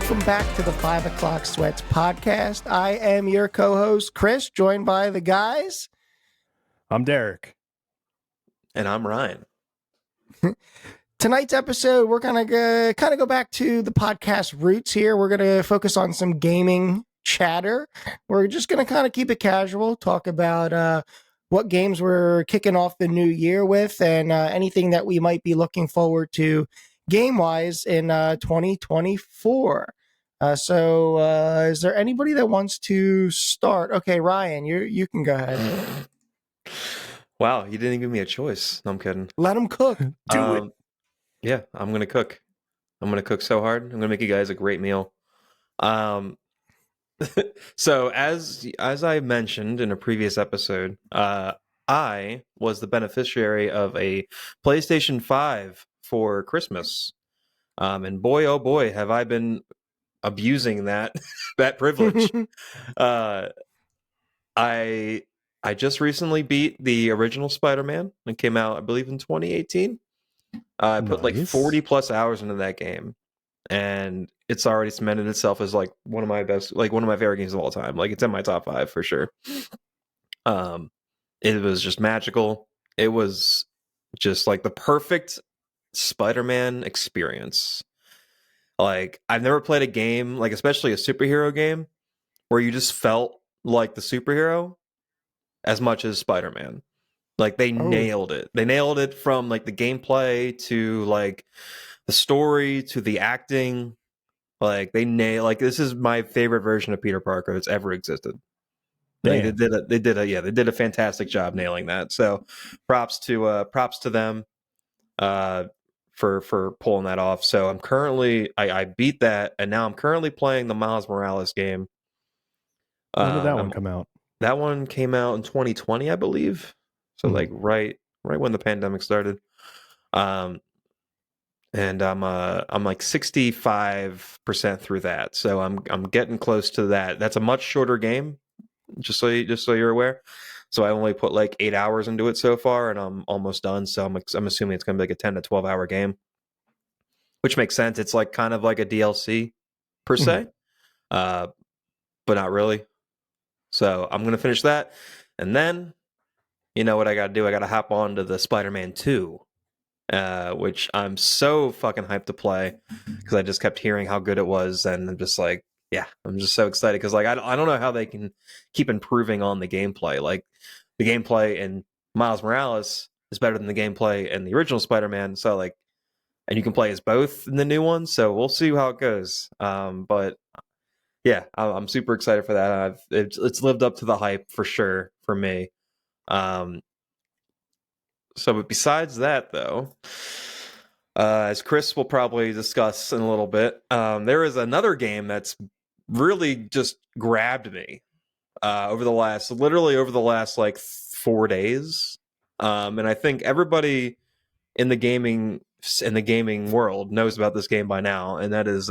welcome back to the 5 O'Clock Sweats podcast. I am your co-host, Chris, joined by the guys. I'm Derick. And I'm Ryan. Tonight's episode, we're going to kind of go back to the podcast roots here. We're going to focus on some gaming chatter. We're just going to kind of keep it casual, talk about what games we're kicking off the new year with, and anything that we might be looking forward to game-wise in 2024. So is there anybody that wants to start? Okay, Ryan, you can go ahead. Wow, you didn't give me a choice. No, I'm kidding. Let him cook. Do it. Yeah, I'm going to cook. I'm going to cook so hard. I'm going to make you guys a great meal. So as I mentioned in a previous episode, I was the beneficiary of a PlayStation 5 for Christmas. And boy, oh boy, have I been abusing that that privilege. I just recently beat the original Spider-Man. It came out, I believe, in 2018. I put like 40 plus hours into that game, and it's already cemented itself as like one of my favorite games of all time. Like, it's in my top 5 for sure. It was just magical. It was just like the perfect Spider-Man experience. Like, I've never played a game, like especially a superhero game, where you just felt like the superhero as much as Spider-Man. Like, they nailed it. They nailed it from like the gameplay to like the story to the acting. Like, this is my favorite version of Peter Parker that's ever existed. Like, they did a fantastic job nailing that. So props to them for pulling that off. So I beat that, and now I'm currently playing the Miles Morales game. When did that one come out? That one came out in 2020, I believe. So like right when the pandemic started. And I'm like 65% through that. So I'm getting close to that. That's a much shorter game, just so you're aware. So I only put like 8 hours into it so far, and I'm almost done. So I'm assuming it's going to be like a 10 to 12 hour game, which makes sense. It's like kind of like a DLC per se, but not really. So I'm going to finish that, and then you know what I got to do? I got to hop on to the Spider-Man 2, which I'm so fucking hyped to play because I just kept hearing how good it was, and I'm just like, yeah, I'm just so excited because like I don't know how they can keep improving on the gameplay. Like, the gameplay in Miles Morales is better than the gameplay in the original Spider-Man. So like, and you can play as both in the new one. So we'll see how it goes. But yeah, I'm super excited for that. It's lived up to the hype for sure for me. So, but besides that, though, as Chris will probably discuss in a little bit, there is another game that's really just grabbed me over the last like 4 days, and I think everybody in the gaming world knows about this game by now, and that is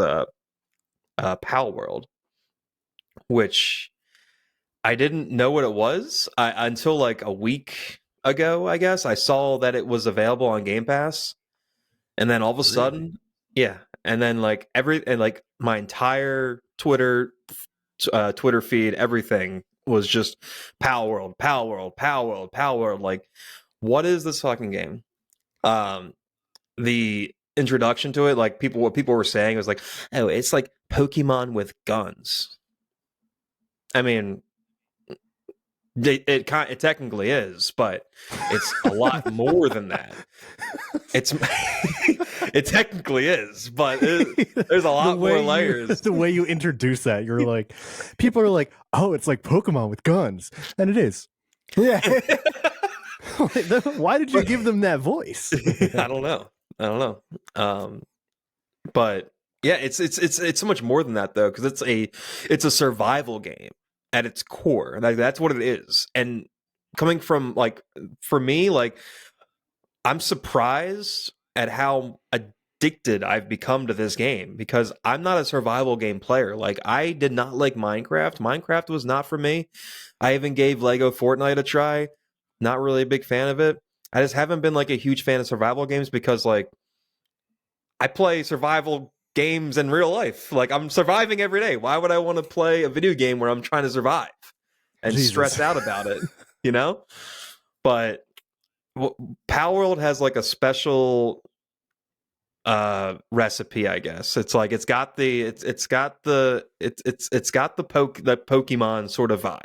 Palworld, which I didn't know what it was until like a week ago, I guess. I saw that it was available on Game Pass, and then all of a sudden, yeah, and then like my entire Twitter feed, everything was just Palworld. Like, what is this fucking game? The introduction to it, like what people were saying was like, oh, it's like Pokemon with guns. I mean, it technically is, but it's a lot more than that. It technically is, but there's a lot more layers. The way you introduce that, you're like, people are like, oh, it's like Pokemon with guns, and it is. Yeah. Why did you give them that voice? I don't know. But yeah, it's so much more than that though, because it's a survival game at its core. Like, that's what it is. And coming from, like, for me, like, I'm surprised at how addicted I've become to this game, because I'm not a survival game player. Like, I did not like Minecraft. Minecraft was not for me. I even gave Lego Fortnite a try. Not really a big fan of it. I just haven't been like a huge fan of survival games because, like, I play survival games in real life. Like, I'm surviving every day. Why would I want to play a video game where I'm trying to survive and stress out about it? You know? But Palworld has like a special recipe, I guess. It's like it's got the Pokemon sort of vibe,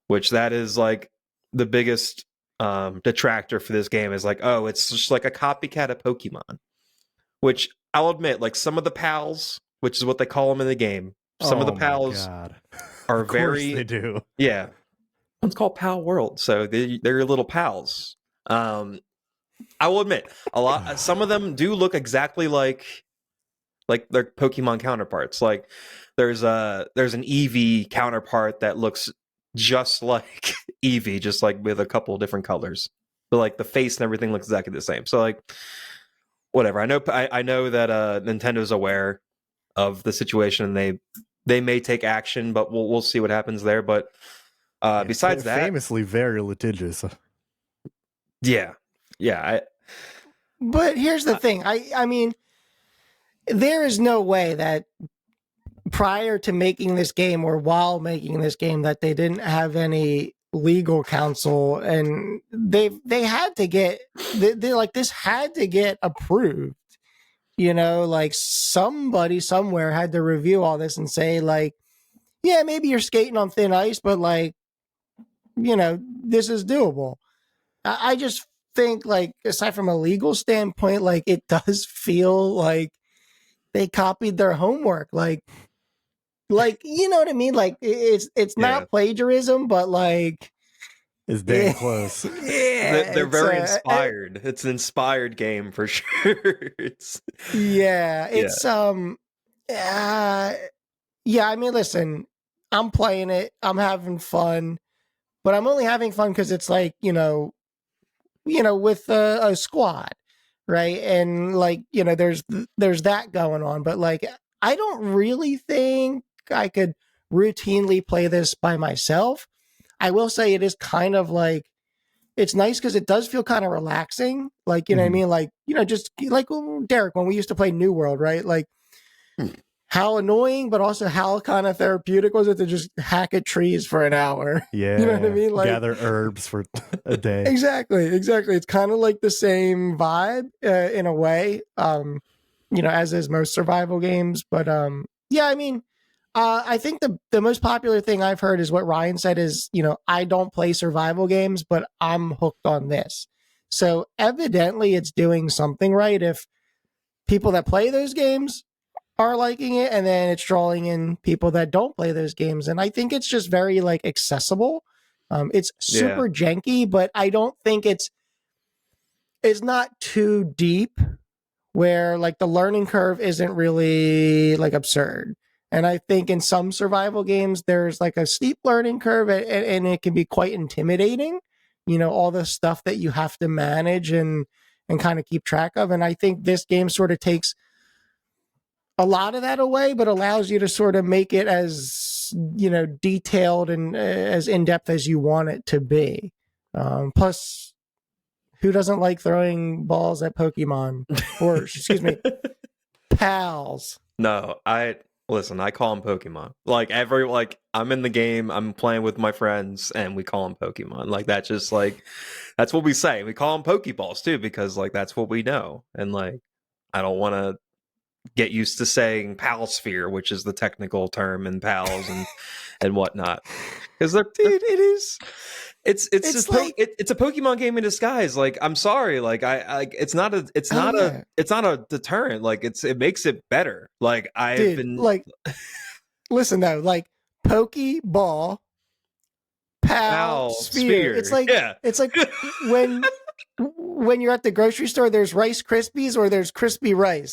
which that is like the biggest detractor for this game is like, oh, it's just like a copycat of Pokemon. Which I'll admit, like some of the pals, which is what they call them in the game, some of the pals are of course very they do. Yeah. It's called Palworld, so they're little pals. I will admit, some of them do look exactly like their Pokemon counterparts. Like there's an Eevee counterpart that looks just like Eevee, just like with a couple of different colors. But like the face and everything looks exactly the same. So like whatever. I know that Nintendo's aware of the situation and they may take action, but we'll see what happens there. But besides that, famously very litigious. Yeah. But here's the thing. I mean, there is no way that prior to making this game or while making this game that they didn't have any legal counsel, and they had to get they like this had to get approved. You know, like somebody somewhere had to review all this and say like, yeah, maybe you're skating on thin ice, but like, you know, this is doable. I just think like aside from a legal standpoint, like it does feel like they copied their homework. Like you know what I mean? Like it's not plagiarism, but like it's dang close. Yeah, they're very inspired. It's an inspired game for sure. Yeah. I mean, listen, I'm playing it. I'm having fun, but I'm only having fun because it's like you know, with a squad, right? And like there's that going on, but like I don't really think I could routinely play this by myself. I will say it is kind of like it's nice because it does feel kind of relaxing. Like, you know what I mean? Like, just like Derick, when we used to play New World, right? Like how annoying, but also how kind of therapeutic was it to just hack at trees for an hour? Yeah. You know what I mean? Like gather herbs for a day. Exactly. It's kind of like the same vibe in a way, as is most survival games. But yeah, I mean, I think the most popular thing I've heard is what Ryan said is, I don't play survival games, but I'm hooked on this. So evidently it's doing something right if people that play those games are liking it, and then it's drawing in people that don't play those games. And I think it's just very like accessible. It's super janky, but I don't think it's not too deep where like the learning curve isn't really like absurd. And I think in some survival games, there's like a steep learning curve and it can be quite intimidating, all the stuff that you have to manage and kind of keep track of. And I think this game sort of takes a lot of that away, but allows you to sort of make it as, detailed and as in-depth as you want it to be. Plus, who doesn't like throwing balls at Pokemon? Or, excuse me, pals. No, listen, I call them Pokemon. Like I'm in the game, I'm playing with my friends, and we call them Pokemon. Like that's just like that's what we say. We call them Pokeballs too, because like that's what we know. And like I don't want to get used to saying Palsphere, which is the technical term in Pals and whatnot. Because it is. It's just like it's a Pokemon game in disguise. Like I'm sorry, like I it's not a deterrent. Like it makes it better. Like I've been like listen though, like Pokeball, Palsphere. It's like it's like when you're at the grocery store, there's Rice Krispies or there's crispy rice.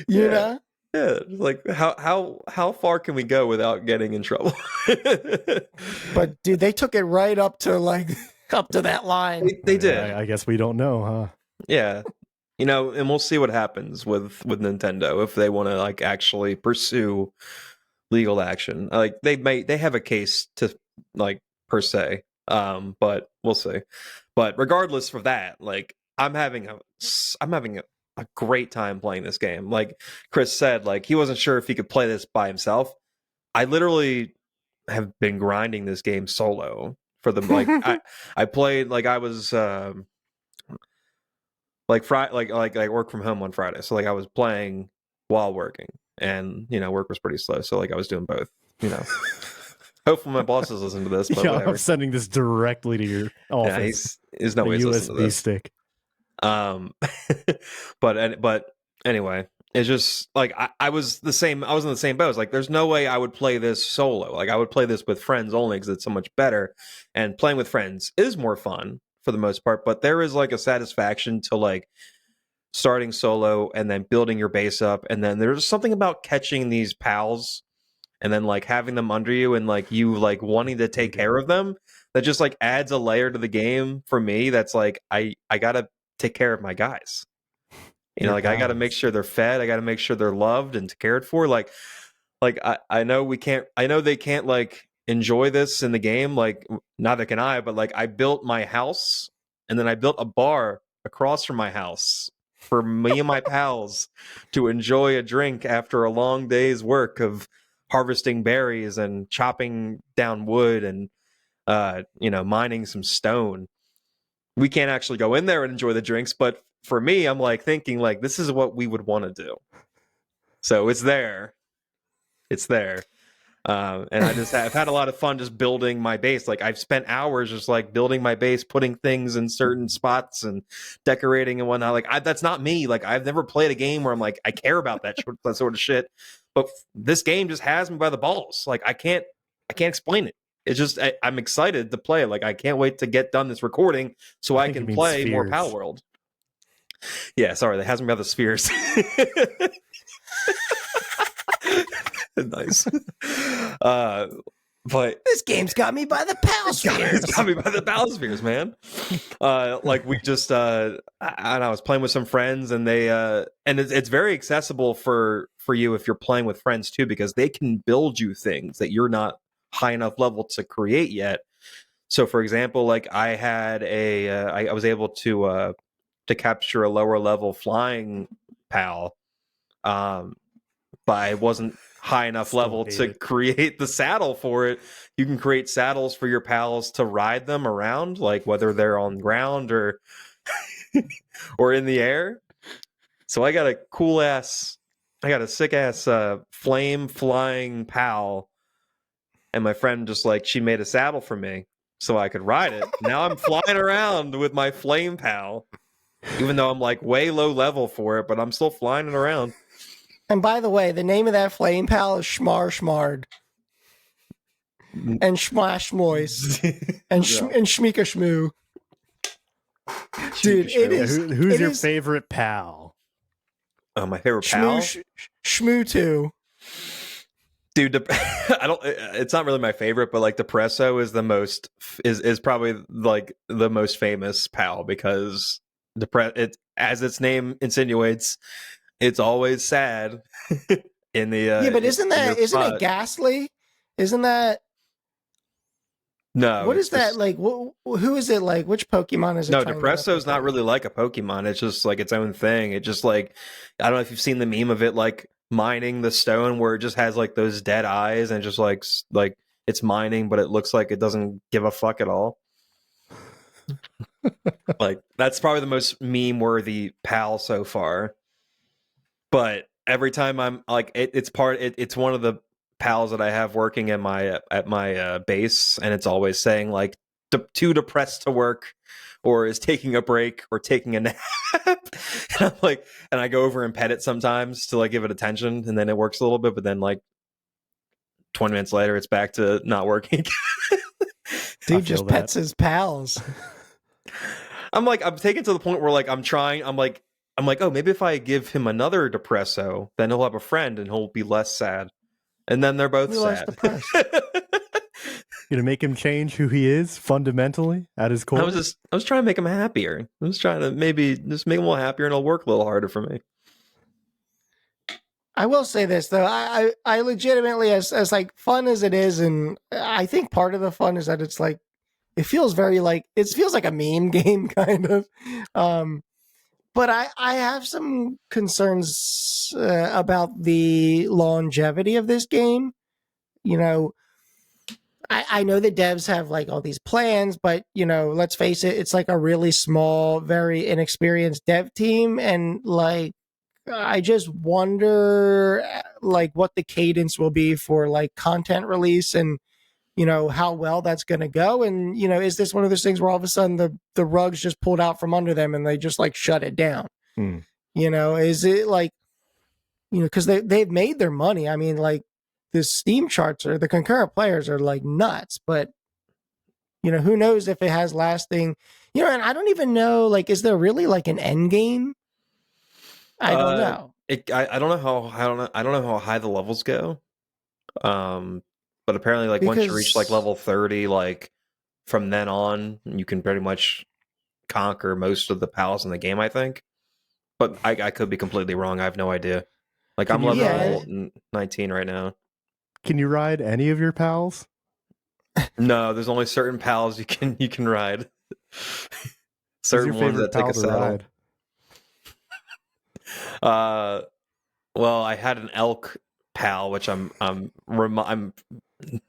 You know? Yeah, like how far can we go without getting in trouble? But dude, they took it right up to that line. They did. I guess we don't know, huh? Yeah. And we'll see what happens with Nintendo if they want to like actually pursue legal action. Like they have a case to like per se. But we'll see. But regardless of that, like I'm having a a great time playing this game. Like Chris said, like he wasn't sure if he could play this by himself. I literally have been grinding this game solo for the like I played like I was like Friday like I work from home on Friday, so like I was playing while working, and work was pretty slow, so like I was doing both. Hopefully my bosses listen to this, but whatever. I'm sending this directly to your office. He's no way he's listening to USB this. stick. But anyway, it's just like I was in the same boat. It's like there's no way I would play this solo. Like I would play this with friends only because it's so much better. And playing with friends is more fun for the most part. But there is like a satisfaction to like starting solo and then building your base up, and then there's something about catching these pals and then like having them under you and like you like wanting to take care of them. That just like adds a layer to the game for me. That's like I gotta take care of my guys. Like I got to make sure they're fed. I got to make sure they're loved and cared for. Like I know they can't like enjoy this in the game. Like neither can I, but like I built my house and then I built a bar across from my house for me and my pals to enjoy a drink after a long day's work of harvesting berries and chopping down wood and, mining some stone. We can't actually go in there and enjoy the drinks, but for me, I'm like thinking like this is what we would want to do. So it's there. And I've had a lot of fun just building my base. Like I've spent hours just like building my base, putting things in certain spots and decorating and whatnot. Like that's not me. Like I've never played a game where I'm like, I care about that sort of shit. But this game just has me by the balls. Like I can't explain it. It's just I'm excited to play. Like I can't wait to get done this recording so I can play more Palworld. Yeah, sorry, that has me by the spheres. Nice. But this game's got me by the Palspheres. It's got me by the Palspheres, man. Like we just and I was playing with some friends, and they and it's very accessible for you if you're playing with friends too, because they can build you things that you're not high enough level to create yet. So, for example, like I had I was able to capture a lower level flying pal, but I wasn't high enough level to create the saddle for it. You can create saddles for your pals to ride them around, like whether they're on ground or or in the air. So I got a sick ass flame flying pal, and my friend just like she made a saddle for me so I could ride it. Now I'm flying around with my flame pal, even though I'm like way low level for it, but I'm still flying it around. And by the way, the name of that flame pal is Schmar Schmard. And Schmash Moist. And Shmika Shmoo. Dude, it is. Who's your favorite pal? My favorite pal? Shmoo 2. Dude, it's not really my favorite, but like Depresso is probably like the most famous pal, because as its name insinuates, it's always sad in the but isn't it Ghastly? Isn't that no? What is that like? Who is it like? Which Pokemon is it? No, Depresso is not really like a Pokemon. It's just like its own thing. It just like, I don't know if you've seen the meme of it like mining the stone where it just has like those dead eyes and just like it's mining, but it looks like it doesn't give a fuck at all. Like that's probably the most meme worthy pal so far. But every time I'm like, it's one of the pals that I have working at my base, and it's always saying like too depressed to work, or is taking a break, or taking a nap. And I'm like, and I go over and pet it sometimes to like give it attention, and then it works a little bit, but then like 20 minutes later, it's back to not working. Dude just pets his pals. I'm taken to the point where like I'm like, oh, maybe if I give him another Depresso, then he'll have a friend and he'll be less sad. And then they're both sad. You gonna make him change who he is fundamentally at his core? I was trying to make him happier. I was trying to maybe just make him a little happier, and it'll work a little harder for me. I will say this though, I legitimately, as like fun as it is, and I think part of the fun is that it's like it feels very like it feels like a meme game kind of. but I have some concerns about the longevity of this game. You know, I know the devs have like all these plans, but you know, let's face it, it's like a really small, very inexperienced dev team, and like I just wonder like what the cadence will be for like content release and you know how well that's going to go, and you know is this one of those things where all of a sudden the rug's just pulled out from under them and they just like shut it down? You know, is it like you know because they've made their money. I mean, like the Steam charts or the concurrent players are like nuts, but you know who knows if it has lasting. You know, and I don't even know like is there really like an end game? I don't know. I don't know how I don't know how high the levels go. But apparently, like once you reach like level 30, like from then on, you can pretty much conquer most of the pals in the game. I think, but I could be completely wrong. I have no idea. Like I'm level 19 right now. Can you ride any of your pals? No, there's only certain pals you can ride. Certain ones that take a saddle. Well, I had an elk pal, which I'm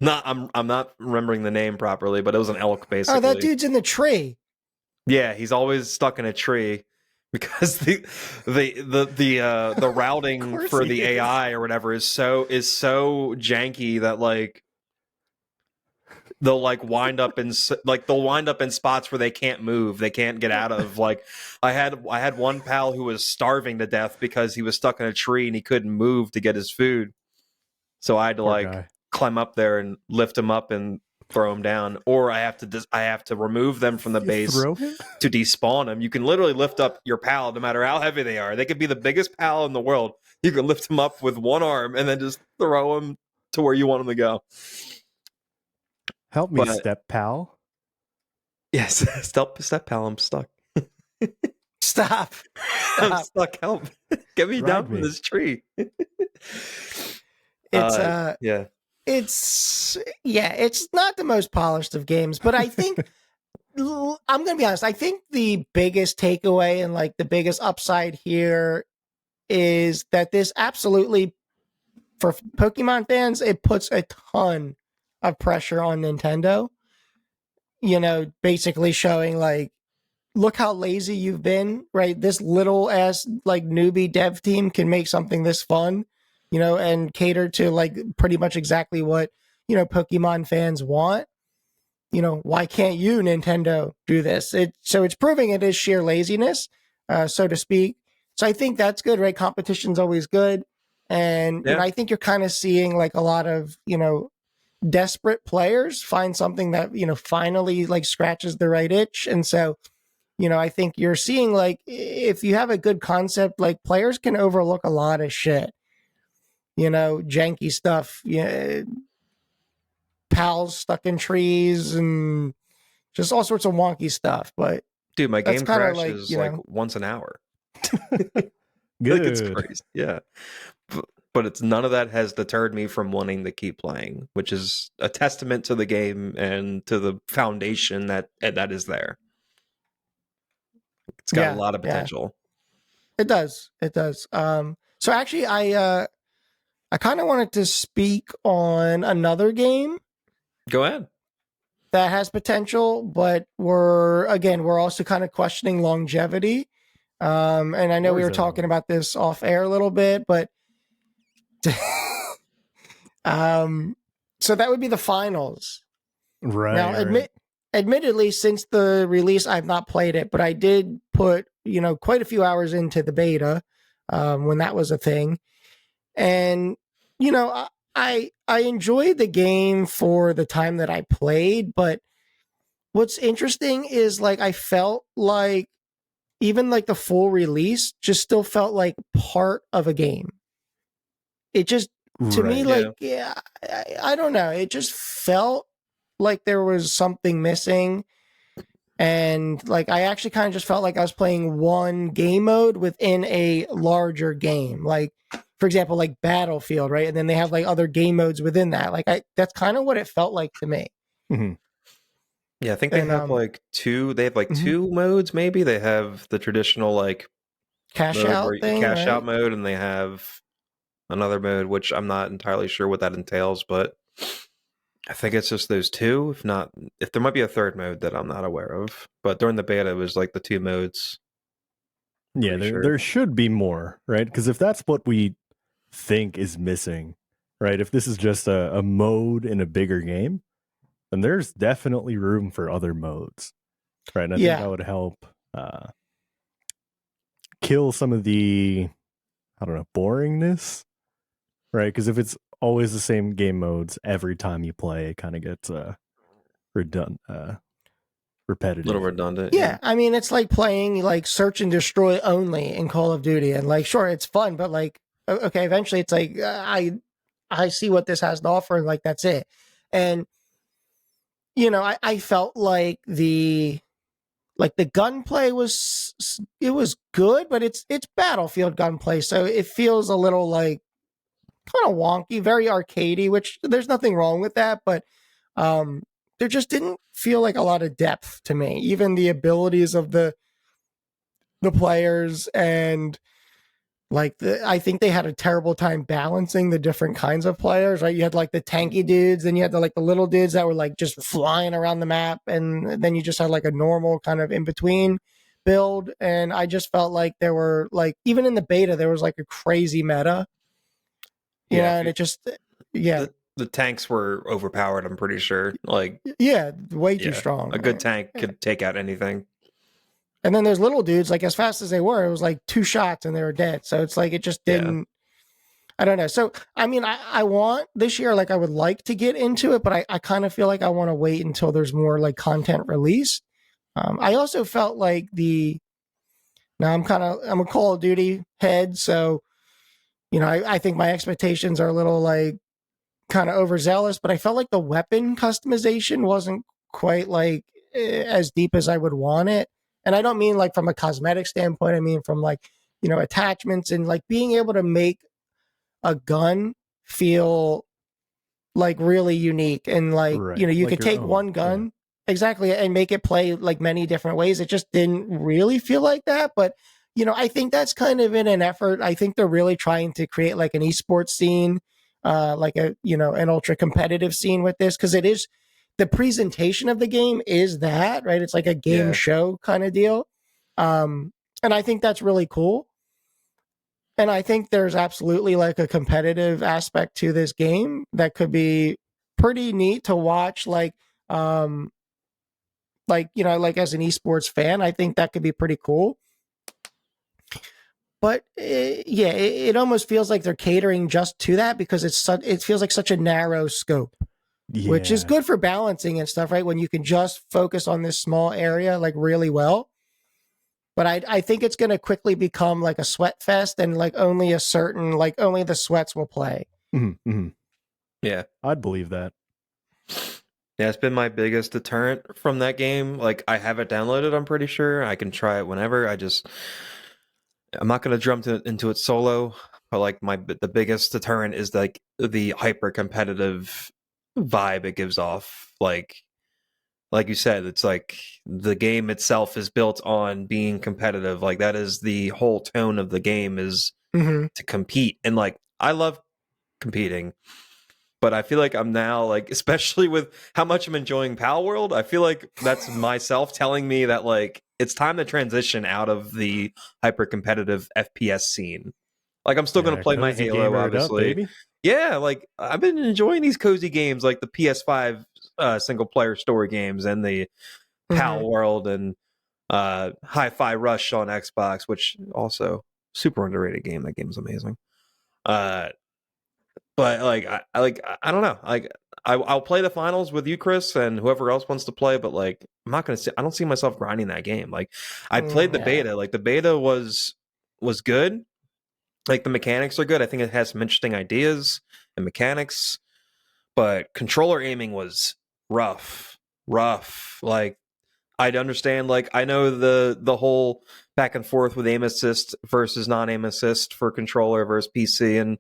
not remembering the name properly, but it was an elk basically. Oh, that dude's in the tree. Yeah, he's always stuck in a tree because the routing for the AI or whatever is so janky that like they'll wind up in spots where they can't move, they can't get out of. Like I had one pal who was starving to death because he was stuck in a tree and he couldn't move to get his food. So I had to climb up there and lift him up and throw him down, or I have to remove them from the base to despawn them. You can literally lift up your pal no matter how heavy they are. They could be the biggest pal in the world. You can lift them up with one arm and then just throw them to where you want them to go. Help me, step pal. Yes, step pal. I'm stuck. Stop. I'm stuck. Help! Get me down from this tree. It's not the most polished of games, but I think I'm going to be honest. I think the biggest takeaway and like the biggest upside here is that this absolutely, for Pokemon fans, it puts a ton of pressure on Nintendo. You know, basically showing like, look how lazy you've been, right? This little ass like newbie dev team can make something this fun, you know, and cater to like pretty much exactly what, you know, Pokemon fans want. You know, why can't you, Nintendo, do this? So it's proving it is sheer laziness, so to speak. So I think that's good, right? Competition's always good. And you know, I think you're kind of seeing like a lot of, you know, desperate players find something that, you know, finally like scratches the right itch. And so, you know, I think you're seeing like if you have a good concept, like players can overlook a lot of shit. You know, janky stuff, pals stuck in trees and just all sorts of wonky stuff. But dude, my game crashes like once an hour. Good. Like, it's crazy. Yeah. But it's none of that has deterred me from wanting to keep playing, which is a testament to the game and to the foundation that is there. It's got a lot of potential. It does. So actually I kind of wanted to speak on another game. Go ahead. That has potential, but we're also kind of questioning longevity. And I know we were talking about this off air a little bit, but so that would be the finals. Right. Now, admittedly, since the release, I've not played it, but I did put, you know, quite a few hours into the beta when that was a thing. And, you know, I enjoyed the game for the time that I played, but what's interesting is like I felt like even like the full release just still felt like part of a game. It just, to me, like, I don't know. It just felt like there was something missing. And like, I actually kind of just felt like I was playing one game mode within a larger game. Like, for example, like Battlefield, right? And then they have like other game modes within that. Like, that's kind of what it felt like to me. Mm-hmm. Yeah, I think they have like two. They have like two modes. Maybe they have the traditional like cash mode out where you thing, cash out right? mode, and they have another mode which I'm not entirely sure what that entails, but I think it's just those two. If there might be a third mode that I'm not aware of, but during the beta it was like the two modes. Yeah, Pretty sure. there should be more, right? Because if that's what we think is missing, right? If this is just a mode in a bigger game, then there's definitely room for other modes, right? And I think that Yeah. would help kill some of the, I don't know, boringness, right? Because if it's always the same game modes every time you play, it kind of gets repetitive. A little redundant. Yeah, I mean, it's like playing like search and destroy only in Call of Duty, and like, sure, it's fun, but like, okay, eventually, it's like I see what this has to offer, and like that's it. And I felt like the gunplay was good, but it's Battlefield gunplay, so it feels a little like kind of wonky, very arcadey, which there's nothing wrong with that, but there just didn't feel like a lot of depth to me. Even the abilities of the players, and like I think they had a terrible time balancing the different kinds of players, right? You had like the tanky dudes, and you had the little dudes that were like just flying around the map, and then you just had like a normal kind of in between build. And I just felt like there were like, even in the beta, there was like a crazy meta. And it just The tanks were overpowered, I'm pretty sure. Like, way too strong. A good tank could take out anything. And then there's little dudes, like as fast as they were, it was like 2 shots and they were dead. So it's like, it just didn't, I don't know. So, I mean, I want this year, like I would like to get into it, but I kind of feel like I want to wait until there's more like content released. I also felt like now I'm a Call of Duty head. So, I think my expectations are a little like kind of overzealous, but I felt like the weapon customization wasn't quite like as deep as I would want it. And I don't mean like from a cosmetic standpoint. I mean from like, attachments and like being able to make a gun feel like really unique. And like, Right. you Like could your take own, one gun exactly and make it play like many different ways. It just didn't really feel like that. But, I think that's kind of in an effort. I think they're really trying to create like an esports scene, like an ultra competitive scene with this. Cause it is, the presentation of the game is that, right? It's like a game show kind of deal. And I think that's really cool. And I think there's absolutely like a competitive aspect to this game that could be pretty neat to watch. Like as an esports fan, I think that could be pretty cool. But it almost feels like they're catering just to that because it feels like such a narrow scope, which is good for balancing and stuff, right? When you can just focus on this small area like really well. But I think it's going to quickly become like a sweat fest, and like only the sweats will play. Mm-hmm, mm-hmm. Yeah, I'd believe that. Yeah, it's been my biggest deterrent from that game. Like, I have it downloaded, I'm pretty sure. I can try it whenever. I'm not going to jump into it solo, but like the biggest deterrent is like the hyper competitive vibe it gives off. Like you said, it's like the game itself is built on being competitive. Like that is the whole tone of the game, is to compete. And like, I love competing, but I feel like I'm now, like, especially with how much I'm enjoying Palworld, I feel like that's myself telling me that like it's time to transition out of the hyper competitive FPS scene. Like, I'm still going to play my Halo, obviously. Yeah, like I've been enjoying these cozy games, like the PS5 single player story games and the Palworld and Hi-Fi Rush on Xbox, which also super underrated game. That game's amazing. But like I don't know. Like I'll play the finals with you, Chris, and whoever else wants to play. But like I'm not gonna. I don't see myself grinding that game. Like I played the beta. Like the beta was good. Like the mechanics are good. I think it has some interesting ideas and mechanics. But controller aiming was rough. Like I'd understand. Like I know the whole back and forth with aim assist versus non-aim assist for controller versus PC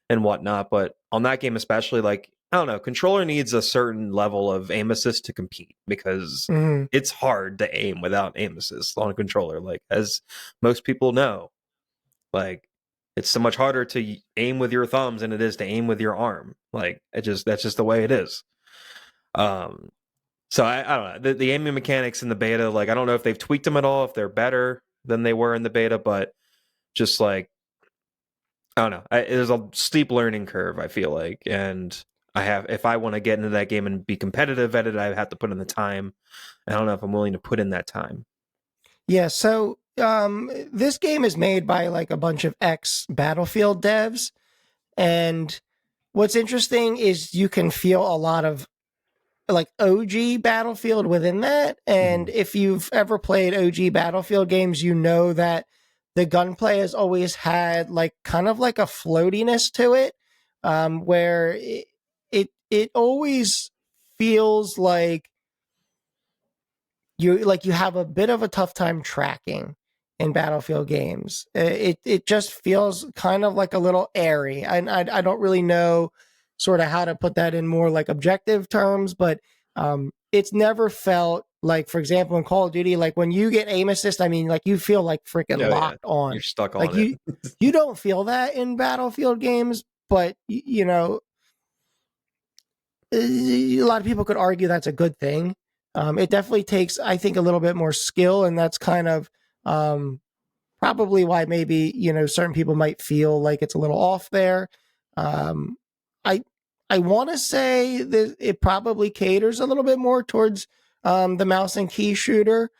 and whatnot, but on that game especially, like I don't know, controller needs a certain level of aim assist to compete because it's hard to aim without aim assist on a controller, like as most people know. Like, it's so much harder to aim with your thumbs than it is to aim with your arm. Like, that's just the way it is. So I don't know. The aiming mechanics in the beta, like, I don't know if they've tweaked them at all, if they're better than they were in the beta, but just like, I don't know. There's a steep learning curve, I feel like, and if I want to get into that game and be competitive at it, I have to put in the time. I don't know if I'm willing to put in that time. Yeah, so this game is made by like a bunch of ex Battlefield devs, and what's interesting is you can feel a lot of like OG Battlefield within that. And if you've ever played OG Battlefield games, you know that the gunplay has always had like kind of like a floatiness to it, where it always feels like you have a bit of a tough time tracking in Battlefield games. It just feels kind of like a little airy. And I don't really know sort of how to put that in more like objective terms, but it's never felt like, for example, in Call of Duty, like when you get aim assist, I mean, like you feel like freaking locked on. You're stuck on like it. you don't feel that in Battlefield games, but you know, a lot of people could argue that's a good thing. It definitely takes, I think, a little bit more skill, and that's kind of probably why maybe, you know, certain people might feel like it's a little off there. I want to say that it probably caters a little bit more towards the mouse and key shooter.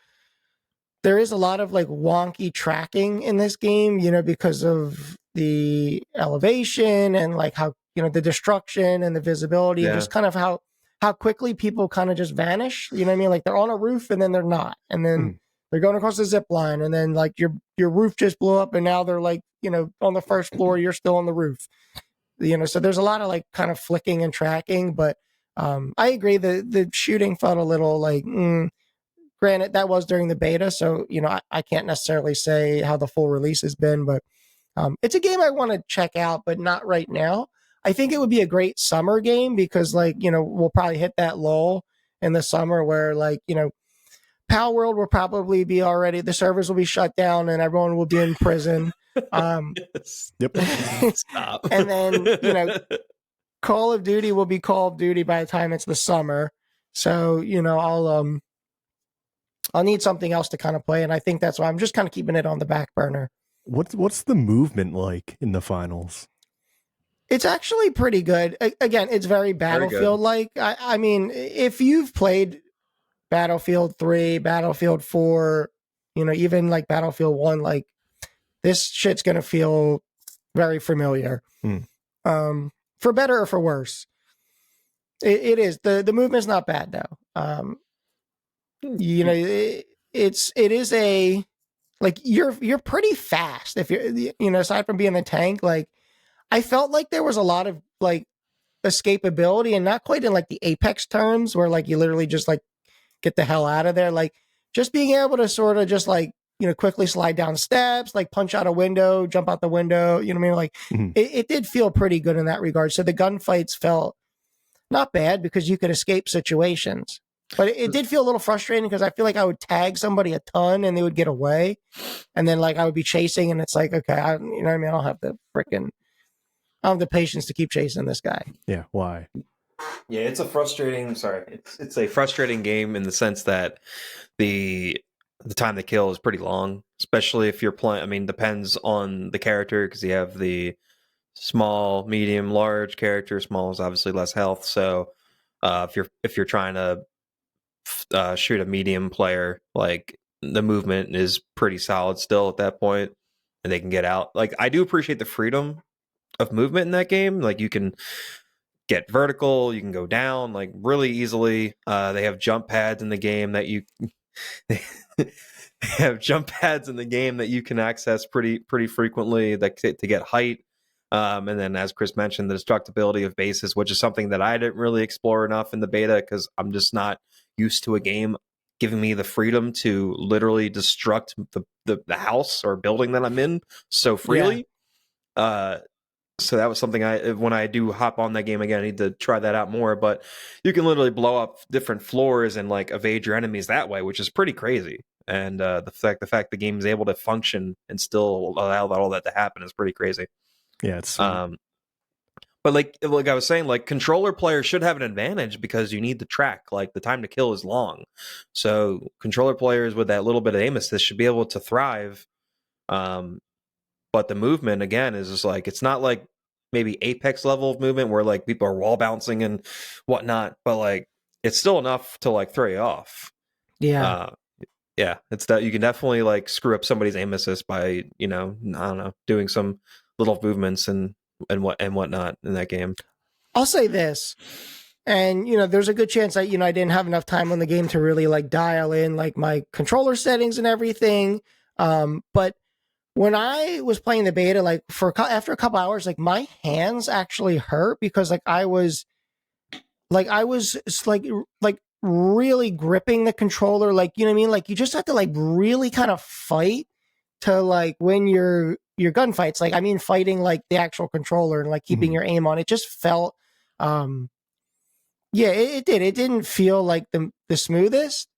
There is a lot of like wonky tracking in this game, you know, because of the elevation and like how, you know, the destruction and the visibility and just kind of how quickly people kind of just vanish. You know what I mean? Like they're on a roof and then they're not. And then they're going across the zip line and then like your roof just blew up and now they're like, you know, on the first floor, you're still on the roof. You know, so there's a lot of like kind of flicking and tracking, but I agree the shooting felt a little like, granted that was during the beta. So, you know, I can't necessarily say how the full release has been, but it's a game I want to check out, but not right now. I think it would be a great summer game because, like, you know, we'll probably hit that lull in the summer where, like, you know, Palworld will probably be already, the servers will be shut down and everyone will be in prison. Yep. Stop. And then, you know, Call of Duty will be Call of Duty by the time it's the summer. So, you know, I'll need something else to kind of play. And I think that's why I'm just kind of keeping it on the back burner. What's the movement like in the finals? It's actually pretty good. Again, it's very Battlefield-like. I mean, if you've played Battlefield 3, Battlefield 4, you know, even like Battlefield 1, like this shit's going to feel very familiar. For better or for worse. It is. The movement's not bad though. You know, it is a, like you're pretty fast if you're, you know, aside from being the tank. Like I felt like there was a lot of like escapability, and not quite in like the Apex terms where like you literally just like get the hell out of there. Like just being able to sort of just like, you know, quickly slide down steps, like punch out a window, jump out the window. You know what I mean? Like it did feel pretty good in that regard. So the gunfights felt not bad because you could escape situations. But it did feel a little frustrating because I feel like I would tag somebody a ton and they would get away. And then like I would be chasing and it's like, okay, you know what I mean? I don't have the patience to keep chasing this guy. Yeah, why? Yeah, it's a frustrating game in the sense that the time to kill is pretty long, especially if you're playing. I mean, depends on the character because you have the small, medium, large character. Small is obviously less health. So if you're trying to shoot a medium player, like the movement is pretty solid still at that point, and they can get out. Like I do appreciate the freedom of movement in that game. Like you can get vertical, you can go down like really easily. They have jump pads in the game that you can access pretty frequently that to get height. And then, as Chris mentioned, the destructibility of bases, which is something that I didn't really explore enough in the beta because I'm just not used to a game giving me the freedom to literally destruct the house or building that I'm in so freely. Yeah. So that was something when I do hop on that game again, I need to try that out more. But you can literally blow up different floors and like evade your enemies that way, which is pretty crazy. and the fact the game is able to function and still allow all that to happen is pretty crazy. Yeah, it's sweet. But like I was saying, like controller players should have an advantage because you need the track. Like the time to kill is long, so controller players with that little bit of aim assist should be able to thrive. But the movement again is just like it's not like maybe Apex level of movement where like people are wall bouncing and whatnot, but like it's still enough to like throw you off. Yeah. Yeah, it's that you can definitely like screw up somebody's aim assist by I don't know doing some little movements and whatnot in that game. I'll say this, and there's a good chance that I didn't have enough time on the game to really like dial in like my controller settings and everything. But when I was playing the beta, like after a couple hours, like my hands actually hurt because like I was like really gripping the controller, like you know what I mean. Like you just have to like really kind of fight to like win your gunfights. Like I mean, fighting like the actual controller and like keeping your aim on. It just felt, yeah, it did. It didn't feel like the smoothest.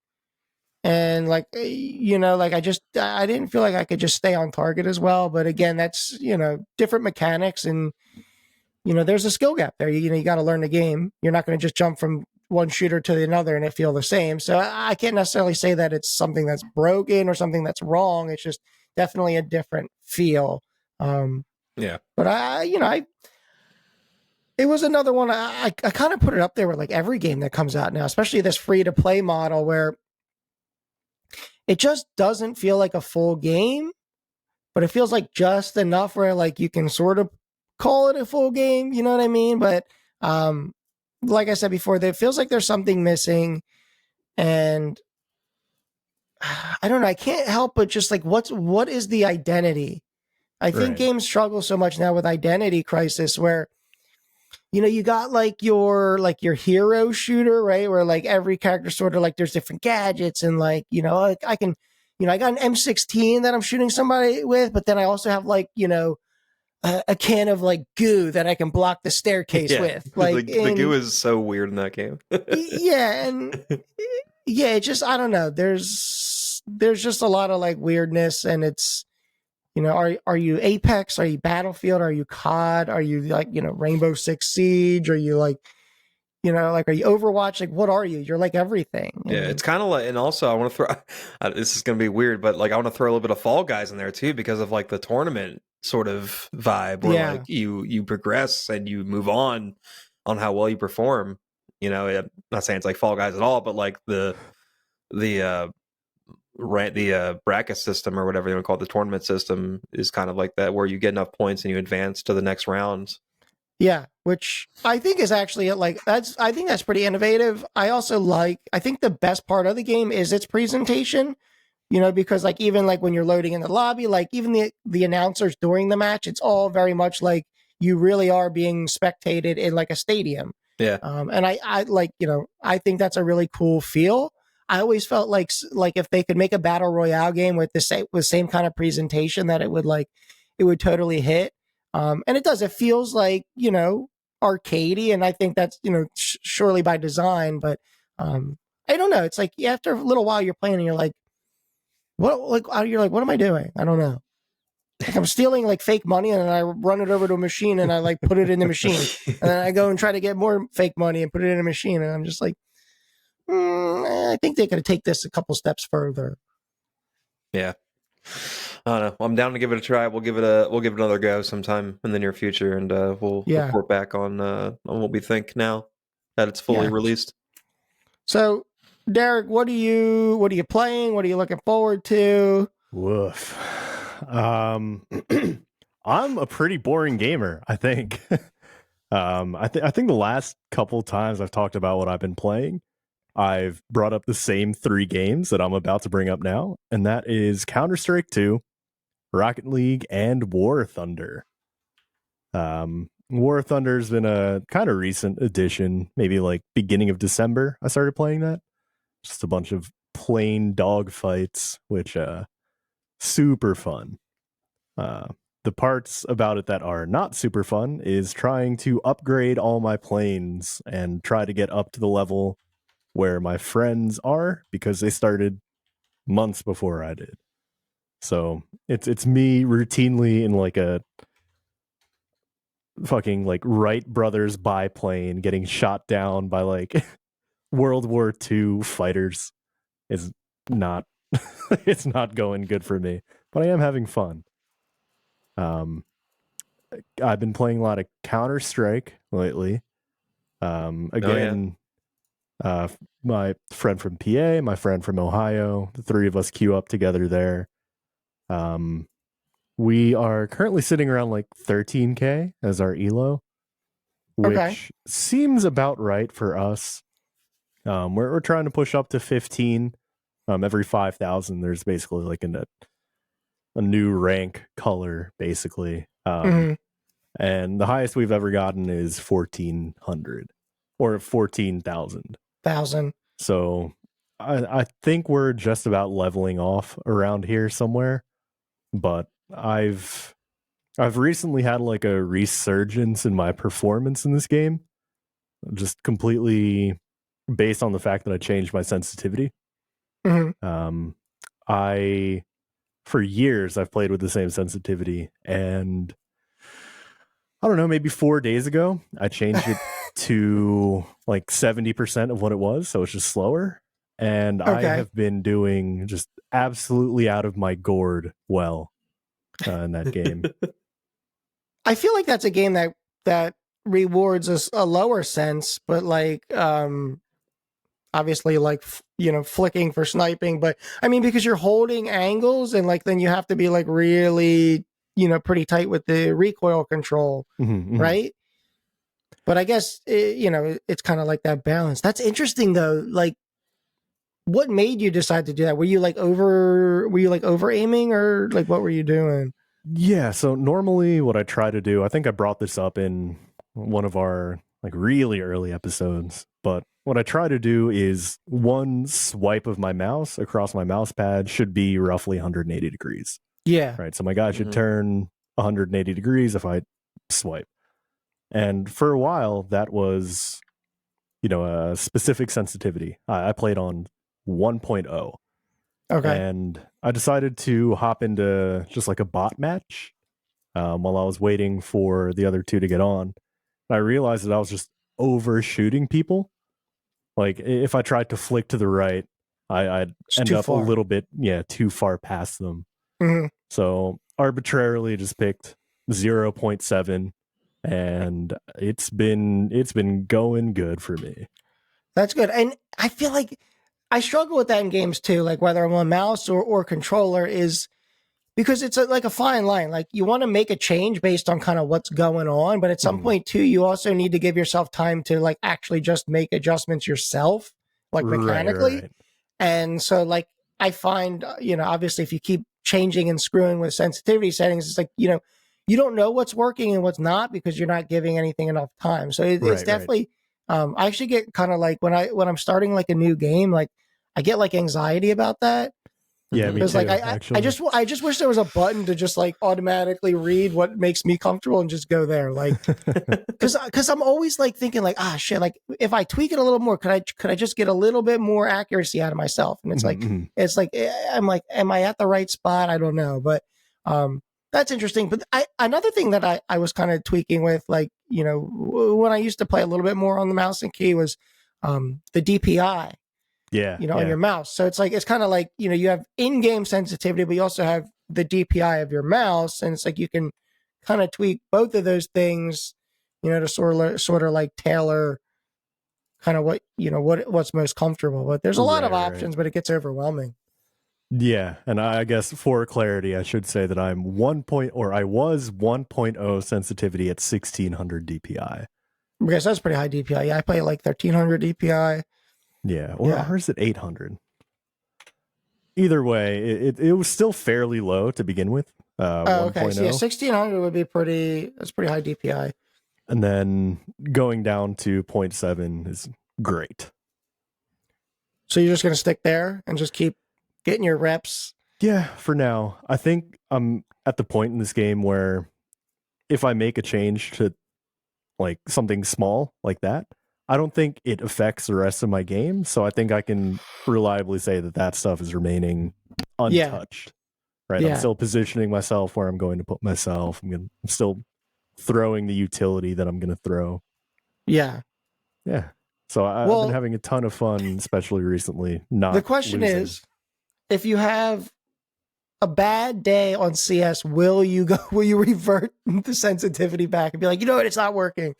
And like like I didn't feel like I could just stay on target as well. But again, that's different mechanics, and there's a skill gap there. You got to learn the game. You're not going to just jump from one shooter to another and it feel the same. So I can't necessarily say that it's something that's broken or something that's wrong. It's just definitely a different feel. Yeah, but it was another one. I kind of put it up there with like every game that comes out now, especially this free to play model where it just doesn't feel like a full game, but it feels like just enough where like you can sort of call it a full game. You know what I mean? But like I said before, it feels like there's something missing, and I don't know. I can't help but just like what is the identity? I think games struggle so much now with identity crisis where you got like your hero shooter, right? Where like every character sort of like there's different gadgets and like, like I can, I got an M16 that I'm shooting somebody with, but then I also have like, a can of like goo that I can block the staircase with. Like the goo is so weird in that game. Yeah. And yeah, it just, I don't know. There's just a lot of like weirdness, and it's, are you Apex? Are you Battlefield? Are you COD? Are you like, Rainbow Six Siege? Are you like, like, are you Overwatch? Like, what are you? You're like everything. Yeah, it's kind of like, and also I want to throw, this is going to be weird, but like I want to throw a little bit of Fall Guys in there too, because of like the tournament sort of vibe where like you progress and you move on how well you perform. I'm not saying it's like Fall Guys at all, but like the bracket system or whatever you want to call it, the tournament system is kind of like that, where you get enough points and you advance to the next round. Yeah, which I think is actually like I think that's pretty innovative. I think the best part of the game is its presentation, because like even like when you're loading in the lobby, like even the announcers during the match, it's all very much like you really are being spectated in like a stadium. Yeah. And I like, I think that's a really cool feel. I always felt like if they could make a battle royale game with the same kind of presentation, that it would totally hit. And it does. It feels like arcadey, and I think that's surely by design. But I don't know. It's like after a little while you're playing, and you're like, what am I doing? I don't know. Like I'm stealing like fake money, and then I run it over to a machine, and I like put it in the machine, and then I go and try to get more fake money and put it in a machine, and I'm just like, I think they could take this a couple steps further. Yeah. I don't know. I'm down to give it a try. We'll give it another go sometime in the near future, and we'll report back on what we think now that it's fully released. So, Derick, what are you playing? What are you looking forward to? Woof. I'm a pretty boring gamer, I think. I think the last couple times I've talked about what I've been playing, I've brought up the same 3 games that I'm about to bring up now, and that is Counter-Strike 2, Rocket League, and War Thunder. War Thunder's been a kind of recent addition, maybe like beginning of December. I started playing that. Just a bunch of plain dog fights, which super fun. The parts about it that are not super fun is trying to upgrade all my planes and try to get up to the level where my friends are, because they started months before I did. So it's me routinely in like a fucking like Wright brothers biplane getting shot down by like World War II fighters is not it's not going good for me. But I am having fun. I've been playing a lot of Counter-Strike lately. Again, my friend from PA, my friend from Ohio, the three of us queue up together there. We are currently sitting around like 13K as our elo, which seems about right for us. We're trying to push up to 15. Every 5,000, there's basically like a new rank color, basically. And the highest we've ever gotten is 1,400 or 14,000. So I think we're just about leveling off around here somewhere. But I've recently had like a resurgence in my performance in this game, just completely based on the fact that I changed my sensitivity. I for years I've played with the same sensitivity, and I don't know, maybe 4 days ago I changed it to like 70% of what it was, so it's just slower. And I have been doing just absolutely out of my gourd well in that game. I feel like that's a game that rewards us a lower sense, but like obviously like flicking for sniping, but I mean because you're holding angles and like then you have to be like really pretty tight with the recoil control, right? But I guess it's kind of like that balance. That's interesting though. Like, what made you decide to do that? Were you like over aiming, or like what were you doing? Yeah, so normally what I try to do, I think I brought this up in one of our like really early episodes, but what I try to do is one swipe of my mouse across my mouse pad should be roughly 180 degrees. Yeah. Right. So my guy should turn 180 degrees if I swipe. And for a while, that was, a specific sensitivity. I played on 1.0. And I decided to hop into just like a bot match while I was waiting for the other two to get on. And I realized that I was just overshooting people. Like if I tried to flick to the right, I'd end up a little bit, too far past them. So arbitrarily just picked 0.7, and it's been going good for me. That's good. And I feel like I struggle with that in games too, like whether I'm on mouse or controller, is because it's like a fine line. Like you want to make a change based on kind of what's going on, but at some point too, you also need to give yourself time to like actually just make adjustments yourself, like mechanically. Right. And so like I find, obviously if you keep changing and screwing with sensitivity settings, it's like, you don't know what's working and what's not because you're not giving anything enough time. So it's definitely, I actually get kind of like when I'm starting like a new game, like I get like anxiety about that. Yeah, me too. Like I just wish there was a button to just like automatically read what makes me comfortable and just go there. Like, because I'm always like thinking like, shit, like if I tweak it a little more, could I just get a little bit more accuracy out of myself? And it's like I'm like, am I at the right spot? I don't know, but that's interesting. But another thing that I was kind of tweaking with, like when I used to play a little bit more on the mouse and key, was the DPI. On your mouse. So it's like, it's kind of like, you have in-game sensitivity, but you also have the DPI of your mouse. And it's like, you can kind of tweak both of those things, to sort of like tailor kind of what's most comfortable. But there's a lot of options, but it gets overwhelming. Yeah. And I guess for clarity, I should say that I was 1.0 sensitivity at 1600 DPI. Okay, so that's pretty high DPI. Yeah, I play like 1300 DPI. Yeah, or ours at 800. Either way, it was still fairly low to begin with. Okay, so 1600 would be that's pretty high DPI. And then going down to 0.7 is great. So you're just going to stick there and just keep getting your reps? Yeah, for now. I think I'm at the point in this game where if I make a change to like something small like that, I don't think it affects the rest of my game. So I think I can reliably say that stuff is remaining untouched. Right. I'm still positioning myself where I'm going to put myself. I'm still throwing the utility that I'm going to throw. Yeah. Yeah. So I've been having a ton of fun, especially recently. The question losing. is, if you have a bad day on CS, will you revert the sensitivity back and be like, you know what, it's not working?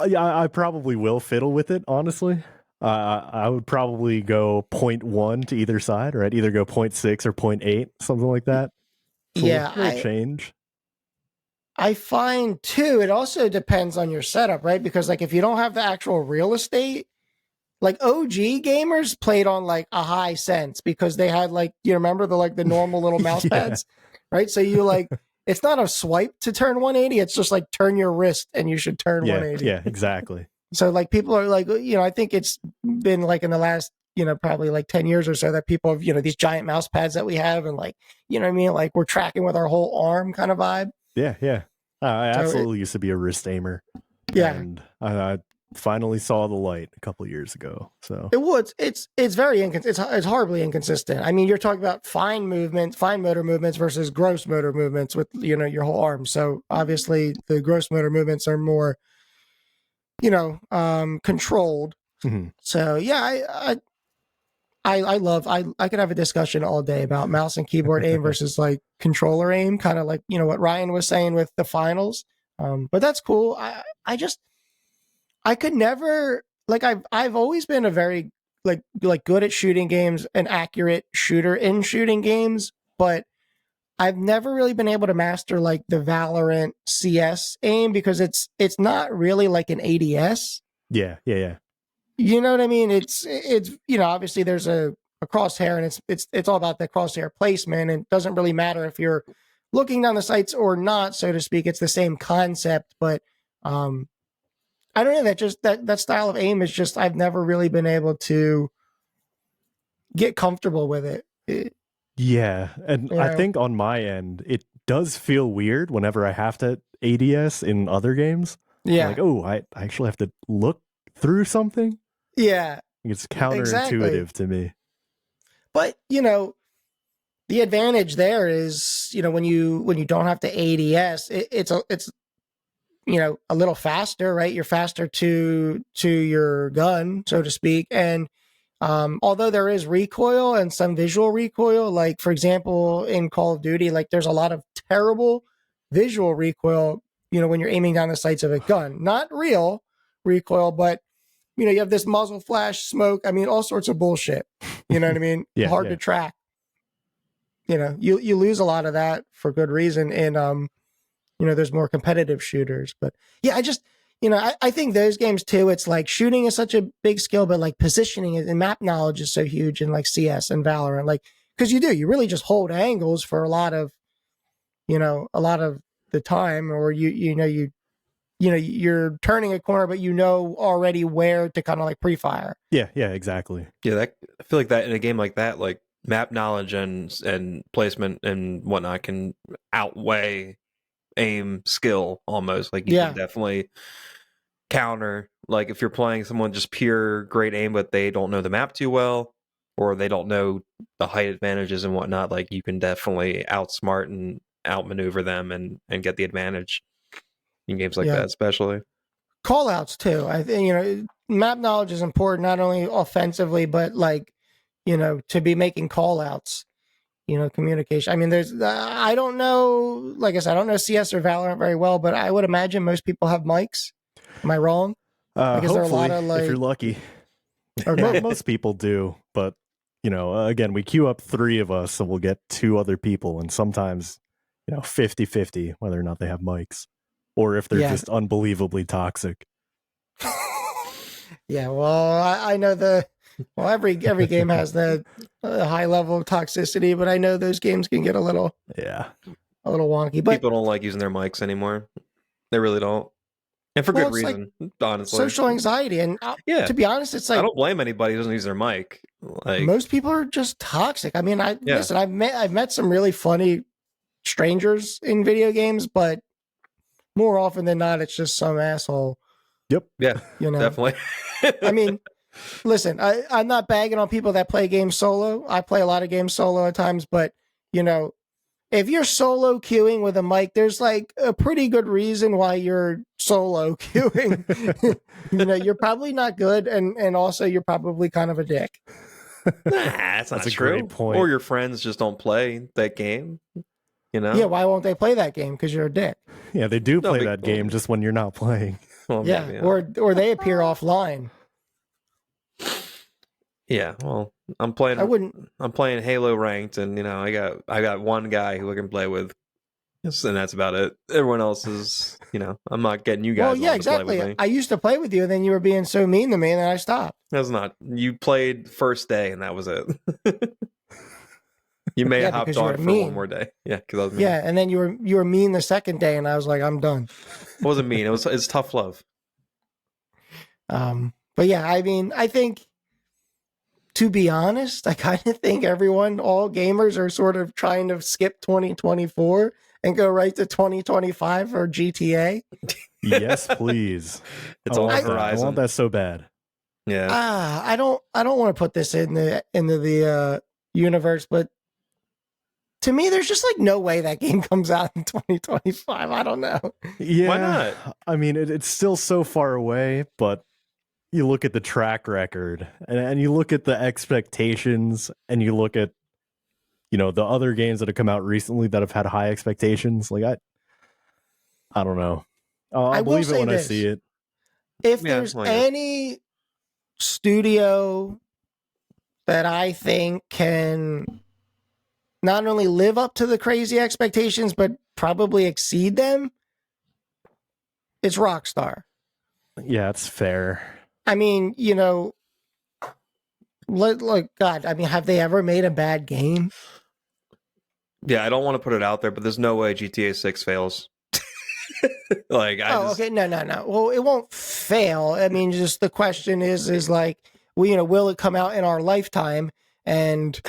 Yeah, I probably will fiddle with it, honestly. I would probably go 0.1 to either side, right? Either go 0.6 or 0.8, something like that. So it'll change. I find too, it also depends on your setup, right? Because like if you don't have the actual real estate, like OG gamers played on like a high sense because they had like, you remember the normal little mouse pads, right? So you like, it's not a swipe to turn 180. It's just like turn your wrist and you should turn 180. Yeah, exactly. So like people are like, I think it's been like in the last, probably like 10 years or so that people have, these giant mouse pads that we have and like, you know what I mean? Like we're tracking with our whole arm kind of vibe. Yeah. I absolutely used to be a wrist aimer. Yeah. And I finally saw the light a couple of years ago. So it's very inconsistent. It's horribly inconsistent. I mean, you're talking about fine motor movements versus gross motor movements with your whole arm. So obviously the gross motor movements are more controlled. Mm-hmm. So yeah, I could have a discussion all day about mouse and keyboard aim versus like controller aim, kind of like what Ryan was saying with the finals. But that's cool. I could never, like, I've always been a very like good at shooting games, an accurate shooter in shooting games, but I've never really been able to master like the Valorant CS aim because it's not really like an ADS. Yeah. You know what I mean? It's obviously there's a crosshair and it's all about the crosshair placement, and it doesn't really matter if you're looking down the sights or not, so to speak. It's the same concept, but I don't know, that style of aim is just, I've never really been able to get comfortable with it. Yeah. And I think on my end, it does feel weird whenever I have to ADS in other games. Yeah. I'm like, oh, I actually have to look through something. Yeah. It's counterintuitive to me. But, the advantage there is, when you don't have to ADS, it's a little faster, right? You're faster to your gun, so to speak. And although there is recoil and some visual recoil, like for example, in Call of Duty, like there's a lot of terrible visual recoil, when you're aiming down the sights of a gun. Not real recoil, but you have this muzzle flash, smoke. I mean, all sorts of bullshit. You know what I mean? Hard to track. You lose a lot of that for good reason. And there's more competitive shooters. But yeah, I just, I think those games too, it's like shooting is such a big skill, but like positioning and map knowledge is so huge in like CS and Valorant. Like, because you really just hold angles for a lot of the time, or you're turning a corner, but already where to kind of like pre-fire. Yeah, exactly. Yeah, I feel like that in a game like that, like map knowledge and placement and whatnot can outweigh aim skill almost. Like you can definitely counter, like if you're playing someone just pure great aim but they don't know the map too well, or they don't know the height advantages and whatnot, like you can definitely outsmart and outmaneuver them and get the advantage in games like that, especially. Call outs too. I think map knowledge is important, not only offensively but like to be making call outs. Communication. I mean, I don't know, like I said, I don't know CS or Valorant very well, but I would imagine most people have mics. Am I wrong? Like, is there a lot of like, if you're lucky, most people do, but again, we queue up 3 of us, so we'll get 2 other people, and sometimes 50-50 whether or not they have mics, or if they're just unbelievably toxic. Yeah, well, I know every game has the high level of toxicity, but I know those games can get a little wonky. But people don't like using their mics anymore. They really don't, and for good reason. Like, honestly, social anxiety, and to be honest, it's like I don't blame anybody who doesn't use their mic. Like most people are just toxic. I mean, listen, I've met some really funny strangers in video games, but more often than not, it's just some asshole. Yep. Yeah. Definitely. I mean, listen, I'm not bagging on people that play games solo. I play a lot of games solo at times, but you know, if you're solo queuing with a mic, there's like a pretty good reason why you're solo queuing. You know, you're probably not good, and also you're probably kind of a dick. Nah, that's not a true. great point. Or your friends just don't play that game. You know? Yeah, why won't they play that game? Because you're a dick. Yeah, they do No, play but- that game just when you're not playing. Well, Yeah, maybe, or they appear offline. yeah. Well, I'm playing. I wouldn't. I'm playing Halo ranked, and you know, I got one guy who I can play with, and that's about it. Everyone else is, you know, I'm not getting you guys. Well, yeah, on to play with exactly. me. I used to play with you, and then you were being so mean to me, and then I stopped. That's not. You played first day, and that was it. You may Yeah, have hopped because you were on for mean. one more day. Yeah, because I was mean. Yeah, and then you were mean the second day, and I was like, I'm done. It wasn't mean. It's tough love. But yeah, I mean, I think, to be honest, I kind of think all gamers are sort of trying to skip 2024 and go right to 2025 for GTA. Yes, please. It's I on want the that. I horizon. want that so bad. Yeah. I don't want to put this into the universe, but to me, there's just like no way that game comes out in 2025. I don't know. Yeah. Why not? I mean, it's still so far away, but you look at the track record and you look at the expectations and you look at, you know, the other games that have come out recently that have had high expectations. Like, I don't know. I'll will believe it say when I this. see it. If Yeah, there's well, yeah. any studio that I think can not only live up to the crazy expectations, but probably exceed them, it's Rockstar. Yeah, it's fair. I mean, you know, like God, I mean, have they ever made a bad game? Yeah, I don't want to put it out there, but there's no way GTA 6 fails. Like, Okay, no. Well, it won't fail. I mean, just the question is like, well, you know, will it come out in our lifetime, and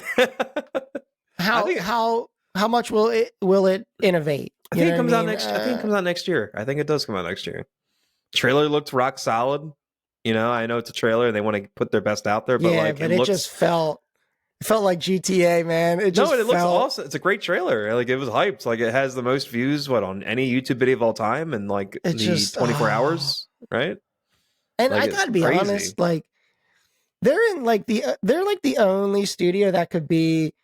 how much will it innovate? I think it comes out next. I think it comes out next year. I think it does come out next year. Trailer looked rock solid. You know, I know it's a trailer and they want to put their best out there, but yeah, like but it looks... just felt like GTA, man. It looks awesome. It's a great trailer. Like, it was hyped. Like, it has the most views on any YouTube video of all time, and like It just 24 hours, right? And Like, I it's gotta be crazy. honest, like they're like the only studio that could be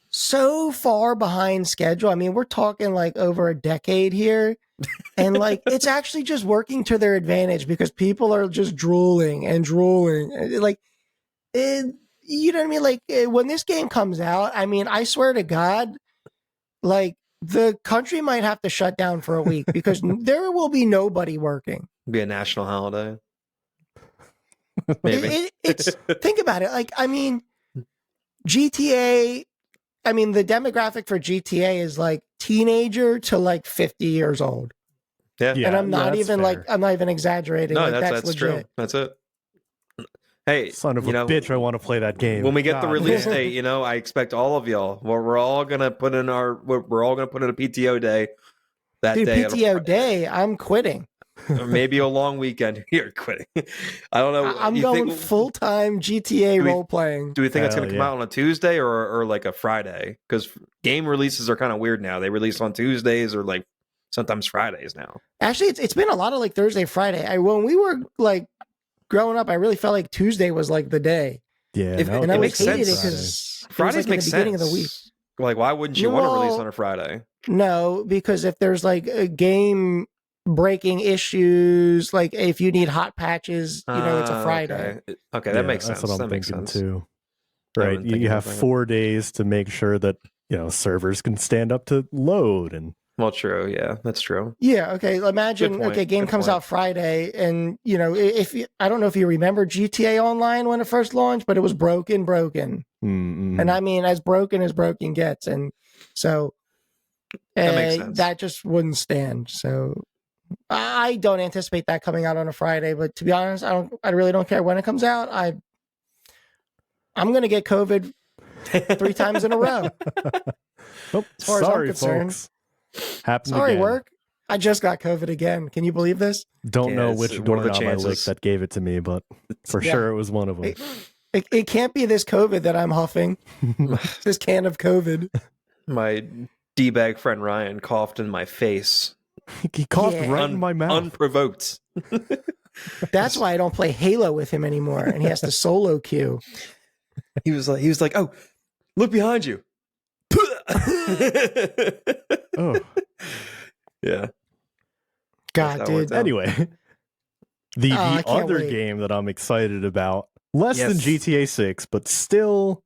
so far behind schedule. I mean, we're talking like over a decade here. And like, it's actually just working to their advantage because people are just drooling. Like, you know what I mean? Like, when this game comes out, I mean, I swear to God, like, the country might have to shut down for a week because there will be nobody working. Be a national holiday. Maybe. It's think about it. Like, I mean, GTA. I mean, the demographic for GTA is like teenager to like 50 years old. Yeah. And I'm not that's even fair. like, I'm not even exaggerating. No, like, that's legit. true. That's it. Hey, Son of you a know, bitch, I want to play that game. when we get the God. release date, you know, I expect all of y'all. We're all gonna put in we're all gonna put in a PTO day that Dude, day. PTO day, I'm quitting. Or maybe a long weekend. You're quitting. I don't know. I'm You going think- full-time GTA role playing. Do we think it's Hell going to come yeah. out on a Tuesday or like a Friday? Because game releases are kind of weird now. They release on Tuesdays or like sometimes Fridays now. Actually, it's been a lot of like Thursday, Friday. When we were like growing up, I really felt like Tuesday was like the day. Yeah, If- no, And I it was makes hated it sense. because Fridays like make in the beginning sense. of the week. Like, why wouldn't you want to release Well- on a Friday? No, because if there's like a game breaking issues, like if you need hot patches, you know, it's a Friday. Okay, that makes sense. That's what I'm That makes thinking sense. too. I Right, wasn't thinking you about have that. 4 days to make sure that, you know, servers can stand up to load and Well, true. Yeah, that's true. Yeah. Okay. Imagine. Good point, Okay, game good comes point. out Friday, and you know, I don't know if you remember GTA Online when it first launched, but it was broken. And I mean, as broken gets, and so That makes sense. that just wouldn't stand. So I don't anticipate that coming out on a Friday. But to be honest, I really don't care when it comes out. I'm gonna get COVID 3 times in a row. Oh, As far as I'm sorry, concerned. folks. Happened Sorry, again. work. I just got COVID again. Can you believe this? Don't know it's which one of the doorknob I licked chances. that gave it to me, but for Yeah. sure it was one of them. It can't be this COVID that I'm huffing. This can of COVID. My D-bag friend Ryan coughed in my face. He coughed Yeah. right in my mouth. Unprovoked. That's why I don't play Halo with him anymore, and he has to solo queue. He was like, "Oh, look behind you." Oh, Yeah. God, how it dude. works out. anyway, the I can't other wait. game that I'm excited about, less than Yes. GTA 6, but still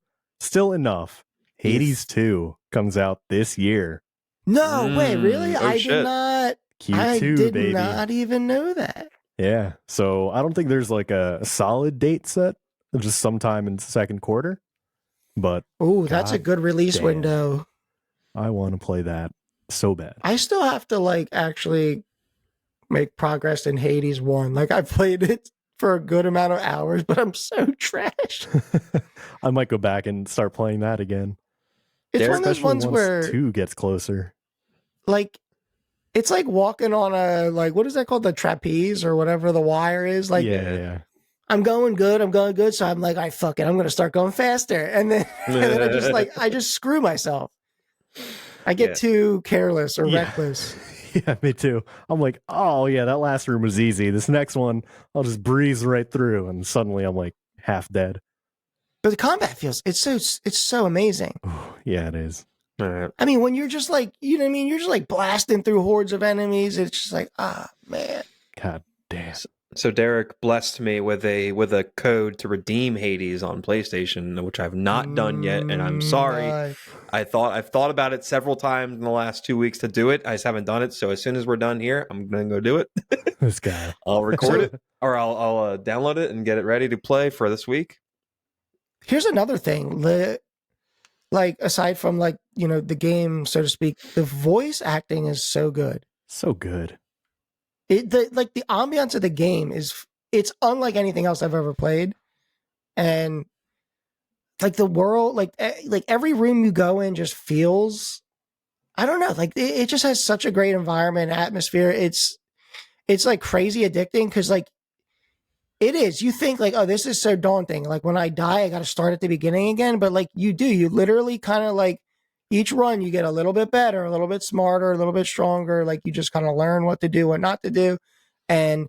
enough. Hades Yes. 2 comes out this year. No way, really? Oh, I shit. did not. Q2, I did baby. not even know that. Yeah. So I don't think there's like a solid date set, just sometime in the second quarter. But Oh, that's a God good release damn. window. I want to play that so bad. I still have to like actually make progress in Hades 1. Like I played it for a good amount of hours, but I'm so trash. I might go back and start playing that again. It's one of those Especially ones once where 2 gets closer. like it's like walking on a like what is that called? The trapeze or whatever the wire is. Like yeah. I'm going good. So I'm like, I fuck it, I'm gonna start going faster. And then I just screw myself. I get too careless or Yeah. reckless. Yeah, me too. I'm like, oh yeah, that last room was easy. This next one, I'll just breeze right through, and suddenly I'm like half dead. But the combat it's so amazing. Ooh, yeah, it is. All right. I mean, when you're just like, you know what I mean? You're just like blasting through hordes of enemies. It's just like, man. God damn. So Derick blessed me with a code to redeem Hades on PlayStation, which I've not done yet, and I'm sorry. I've thought about it several times in the last 2 weeks to do it. I just haven't done it. So as soon as we're done here, I'm gonna go do it. This guy. I'll record it, or I'll download it and get it ready to play for this week. Here's another thing. Like aside from like, you know, the game, so to speak, the voice acting is so good. So good. The ambiance of the game it's unlike anything else I've ever played. And like the world, like every room you go in just feels, I don't know, like it just has such a great environment, atmosphere. It's like crazy addicting because like it is. You think like, oh, this is so daunting. Like when I die, I got to start at the beginning again. But like you literally kind of like each run, you get a little bit better, a little bit smarter, a little bit stronger. Like you just kind of learn what to do, what not to do. And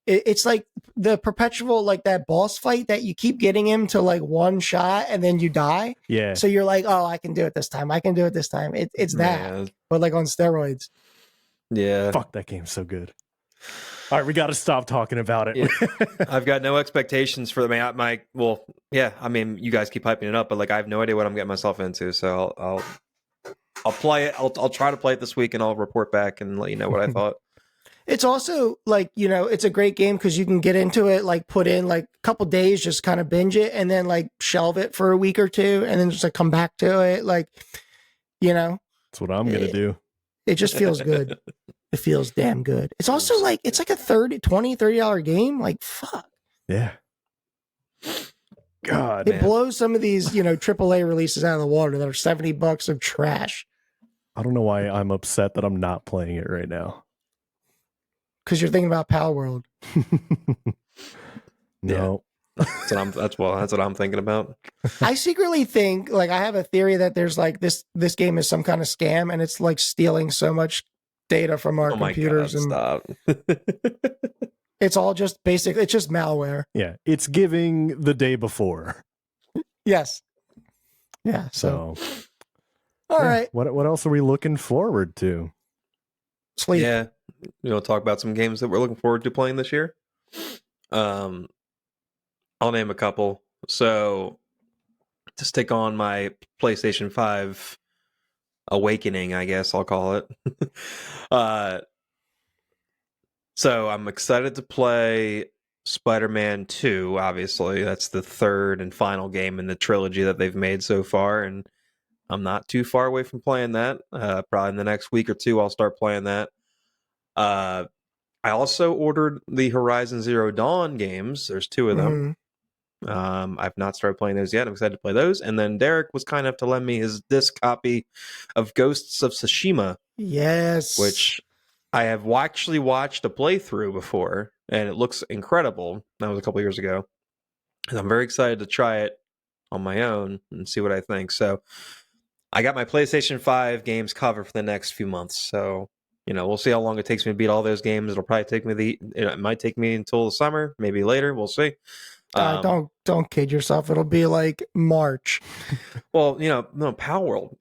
it's like the perpetual, like that boss fight that you keep getting him to like one shot and then you die. Yeah. So you're like, oh, I can do it this time. I can do it this time. It's that, Man. but like on steroids. Yeah. Fuck, that game's so good. All right, we got to stop talking about it. Yeah. I've got no expectations for my. Well, yeah. I mean, you guys keep hyping it up, but like I have no idea what I'm getting myself into. So I'll play it. I'll try to play it this week, and I'll report back and let you know what I thought. It's also like, you know, it's a great game because you can get into it, like put in like a couple days, just kind of binge it and then like shelve it for a week or two and then just like come back to it. Like, you know, That's what I'm going to do. it just feels good. It feels damn good. It's also like, it's like a $30 game. Like, fuck. Yeah. God, It man. blows some of these, you know, AAA releases out of the water that are $70 of trash I don't know why I'm upset that I'm not playing it right now. because you're thinking about Palworld. No. That's what I'm thinking about. I secretly think, like, I have a theory that there's like this game is some kind of scam and it's like stealing so much data from our Oh my computers God, and stop. it's all just basic. It's just malware. Yeah, it's giving the day before. Yes. Yeah. So, So, all yeah. right. What else are we looking forward to? Sleep. Yeah, talk about some games that we're looking forward to playing this year. I'll name a couple. So, to stick on my PlayStation 5 awakening, I guess I'll call it. So I'm excited to play Spider-Man 2, obviously. That's the third and final game in the trilogy that they've made so far, and I'm not too far away from playing that. Probably in the next week or two, I'll start playing that. I also ordered the Horizon Zero Dawn games. There's two of them. I've not started playing those yet. I'm excited to play those. And then Derick was kind enough to lend me his disc copy of Ghosts of Tsushima. Yes. Which I have actually watched a playthrough before, and it looks incredible. That was a couple years ago. And I'm very excited to try it on my own and see what I think. So I got my PlayStation 5 games covered for the next few months. So, we'll see how long it takes me to beat all those games. It'll probably take me it might take me until the summer, maybe later. We'll see. Don't kid yourself. It'll be like March. Well, no, Palworld.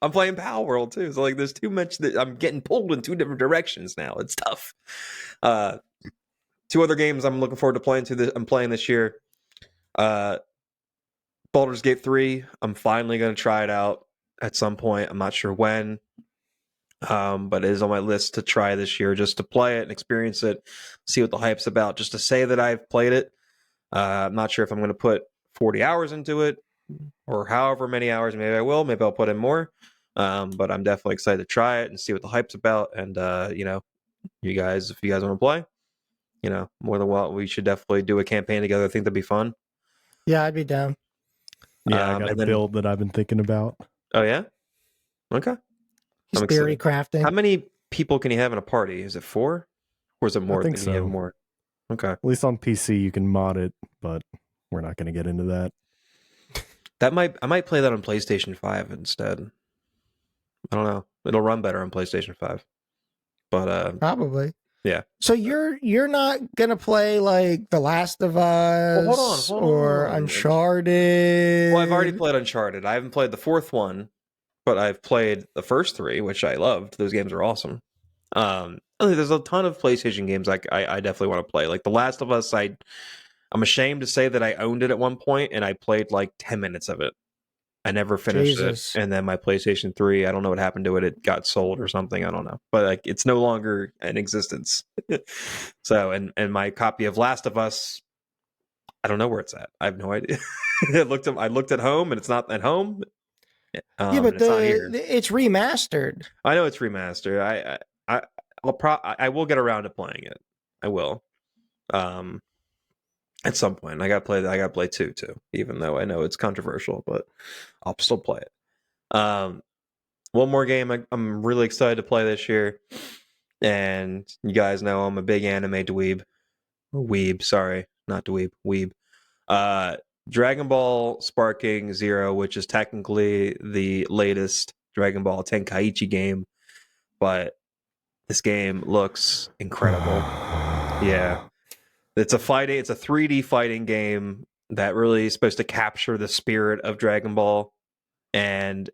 I'm playing Palworld too. So like there's too much that I'm getting pulled in two different directions now. It's tough. Two other games I'm looking forward to playing I'm playing this year. Baldur's Gate 3. I'm finally going to try it out at some point. I'm not sure when. But it is on my list to try this year, just to play it and experience it, see what the hype's about, just to say that I've played it. I'm not sure if I'm going to put 40 hours into it or however many hours. Maybe I will. Maybe I'll put in more. But I'm definitely excited to try it and see what the hype's about. And, you guys, if you guys want to play, more than well, we should definitely do a campaign together. I think that'd be fun. Yeah, I'd be down. Yeah, I got a build that I've been thinking about. Oh, yeah? Okay. He's theory crafting. How many people can you have in a party? Is it 4? Or is it more? I think than so. You have more? Okay. At least on PC you can mod it, but we're not going to get into that. I might play that on PlayStation 5 instead. I don't know. It'll run better on PlayStation 5. But probably. Yeah. So you're not gonna play like The Last of Us hold on. or Uncharted? Well, I've already played Uncharted. I haven't played the 4th one, but I've played the first 3, which I loved. Those games are awesome. There's a ton of PlayStation games I definitely want to play. Like The Last of Us, I'm ashamed to say that I owned it at one point and I played like 10 minutes of it. I never finished it. And then my PlayStation 3, I don't know what happened to it. It got sold or something. I don't know. But like it's no longer in existence. So, and my copy of Last of Us, I don't know where it's at. I have no idea. I looked at home and it's not at home. Yeah, but it's remastered. I know it's remastered. I will get around to playing it. I will. At some point, I got to play 2 too, even though I know it's controversial, but I'll still play it. One more game I'm really excited to play this year, and you guys know I'm a big anime weeb. Sorry, not dweeb, weeb. Dragon Ball Sparking Zero, which is technically the latest Dragon Ball Tenkaichi game, but this game looks incredible. Yeah. It's a 3D fighting game that really is supposed to capture the spirit of Dragon Ball, and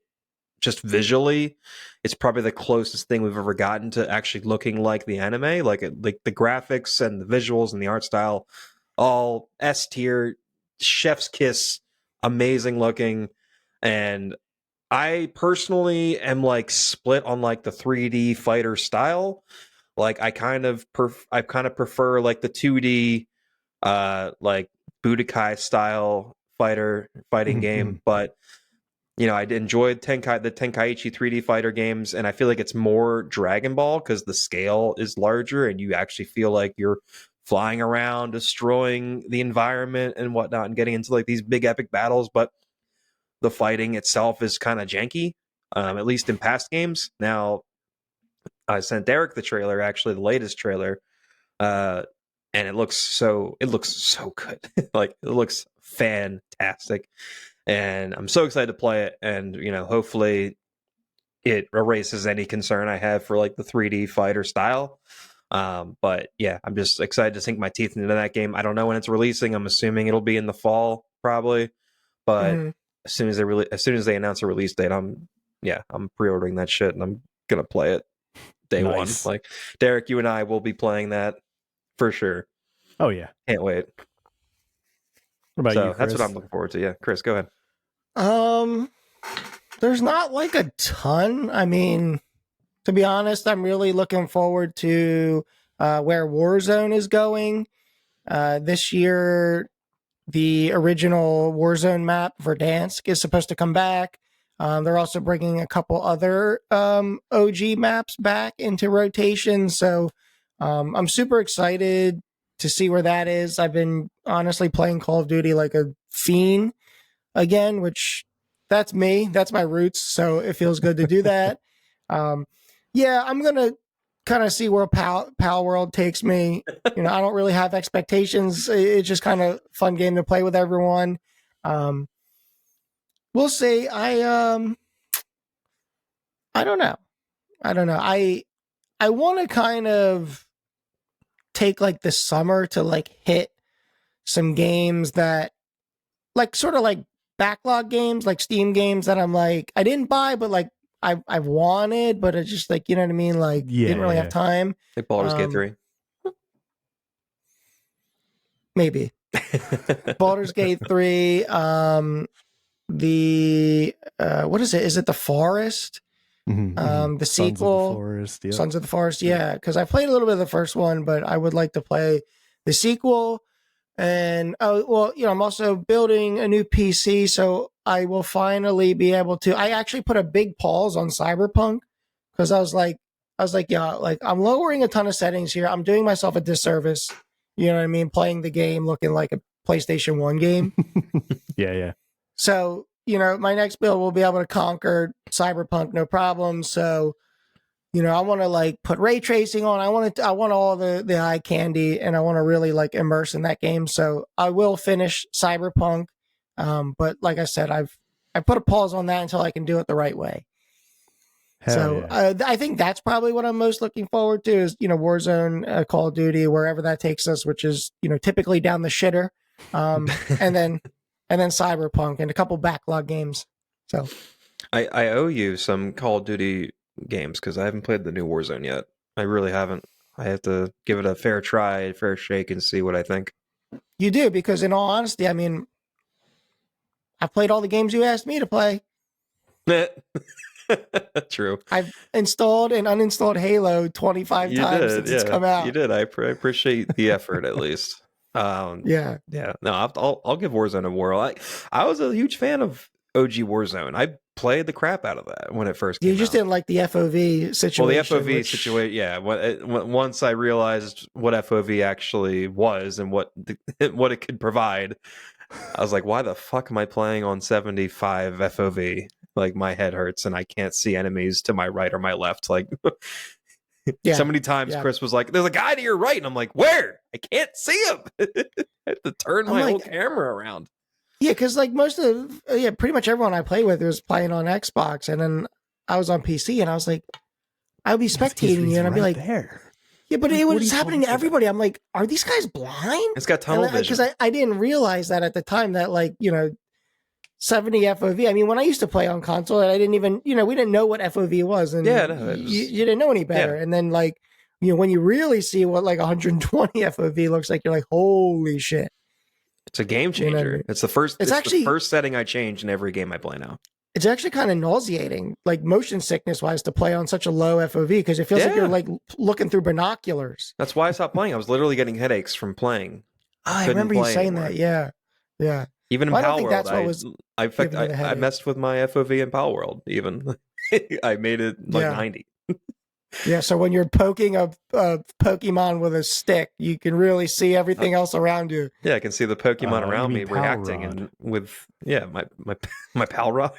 just visually, it's probably the closest thing we've ever gotten to actually looking like the anime. Like the graphics and the visuals and the art style, all S tier, chef's kiss, amazing looking. And I personally am like split on like the 3D fighter style. Like I kind of prefer like the 2D like Budokai style fighting game, but I enjoyed the Tenkaichi 3D fighter games, and I feel like it's more Dragon Ball because the scale is larger and you actually feel like you're flying around, destroying the environment and whatnot, and getting into like these big epic battles, but the fighting itself is kind of janky, at least in past games. Now, I sent Derick the trailer, actually the latest trailer, and it looks so good. Like it looks fantastic, and I'm so excited to play it. And hopefully, it erases any concern I have for like the 3D fighter style. But yeah, I'm just excited to sink my teeth into that game. I don't know when it's releasing. I'm assuming it'll be in the fall, probably. But as soon as they announce a release date, I'm pre-ordering that shit and I'm gonna play it day one. Like Derick, you and I will be playing that for sure. Oh yeah, can't wait. What about you, Chris? That's what I'm looking forward to. Yeah, Chris, go ahead. There's not like a ton. I mean, to be honest, I'm really looking forward to where Warzone is going. This year, the original Warzone map, Verdansk, is supposed to come back. They're also bringing a couple other OG maps back into rotation. So I'm super excited to see where that is. I've been honestly playing Call of Duty like a fiend again, which that's me. That's my roots. So it feels good to do that. Yeah, I'm going to kind of see where Palworld takes me. You know, I don't really have expectations. It's just kind of fun game to play with everyone. We'll see. I don't know. I want to kind of take like the summer to like hit some games that like sort of like backlog games, like Steam games that I'm like I didn't buy, but like I've wanted, but it's just like, you know what I mean? Like didn't really have time. Like Baldur's Gate 3. Maybe. Baldur's Gate 3, the what is it? Is it The Forest? The sequel, Sons of the Forest, yeah, because I played a little bit of the first one, but I would like to play the sequel. And I'm also building a new PC, so I will finally be able to. I actually put a big pause on Cyberpunk because I was like, yeah, like I'm lowering a ton of settings here. I'm doing myself a disservice. You know what I mean? Playing the game looking like a PlayStation 1 game. Yeah. So, you know, my next build will be able to conquer Cyberpunk no problem. So, you know, I want to like put ray tracing on. I want all the eye candy, and I want to really like immerse in that game. So I will finish Cyberpunk. But like I said, I put a pause on that until I can do it the right way. I think that's probably what I'm most looking forward to is, you know, Warzone, Call of Duty, wherever that takes us, which is, you know, typically down the shitter. And then Cyberpunk and a couple backlog games. So I owe you some Call of Duty games because I haven't played the new Warzone yet. I really haven't. I have to give it a fair try, a fair shake, and see what I think. You do, because in all honesty, I mean, I've played all the games you asked me to play. True. I've installed and uninstalled Halo 25 times since it's come out. You did. I appreciate the effort at least. Yeah. No, I'll give Warzone a whirl. I was a huge fan of OG Warzone. I played the crap out of that when it first came out. You just didn't like the FOV situation. Well, the FOV situation, yeah. Once I realized what FOV actually was and what it could provide, I was like, why the fuck am I playing on 75 FOV? Like, my head hurts and I can't see enemies to my right or my left. Like, so many times Chris was like, there's a guy to your right. And I'm like, where? I can't see him. I have to turn my whole camera around. Yeah, because like pretty much everyone I play with was playing on Xbox. And then I was on PC and I was like, I would be spectating you and I'd be like, there. Yeah, but it was happening to everybody. I'm like, are these guys blind? It's got tunnel vision. Because I didn't realize that at the time that, like, you know, 70 FOV. I mean, when I used to play on console, I didn't even, you know, we didn't know what FOV was. And you didn't know any better. Yeah. And then, like, you know, when you really see what like 120 FOV looks like, you're like, holy shit. It's a game changer. You know, it's the first setting I change in every game I play now. It's actually kind of nauseating, like motion sickness wise, to play on such a low FOV because it feels like you're like looking through binoculars. That's why I stopped playing. I was literally getting headaches from playing. I remember you saying that. Yeah. Even in Palworld, I messed with my FOV in Palworld. Even I made it like 90. Yeah, so when you're poking a Pokemon with a stick, you can really see everything else around you. Yeah, I can see the Pokemon around me reacting, and with my pal rod.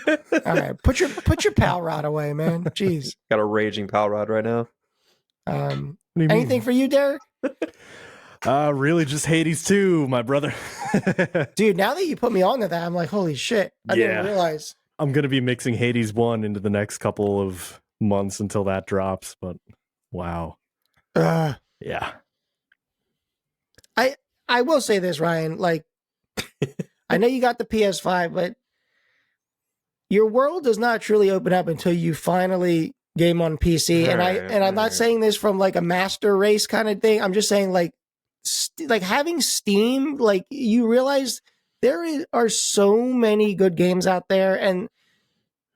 All right, put your pal rod away, man. Jeez, got a raging pal rod right now. Anything for you, Derick? Really just Hades 2, my brother. Dude, now that you put me on to that, I'm like, holy shit, I didn't realize. I'm gonna be mixing Hades 1 into the next couple of months until that drops, but wow. Yeah. I will say this, Ryan, like I know you got the PS5, but your world does not truly open up until you finally game on PC. And I'm not saying this from like a master race kind of thing. I'm just saying like having Steam, like you realize there are so many good games out there, and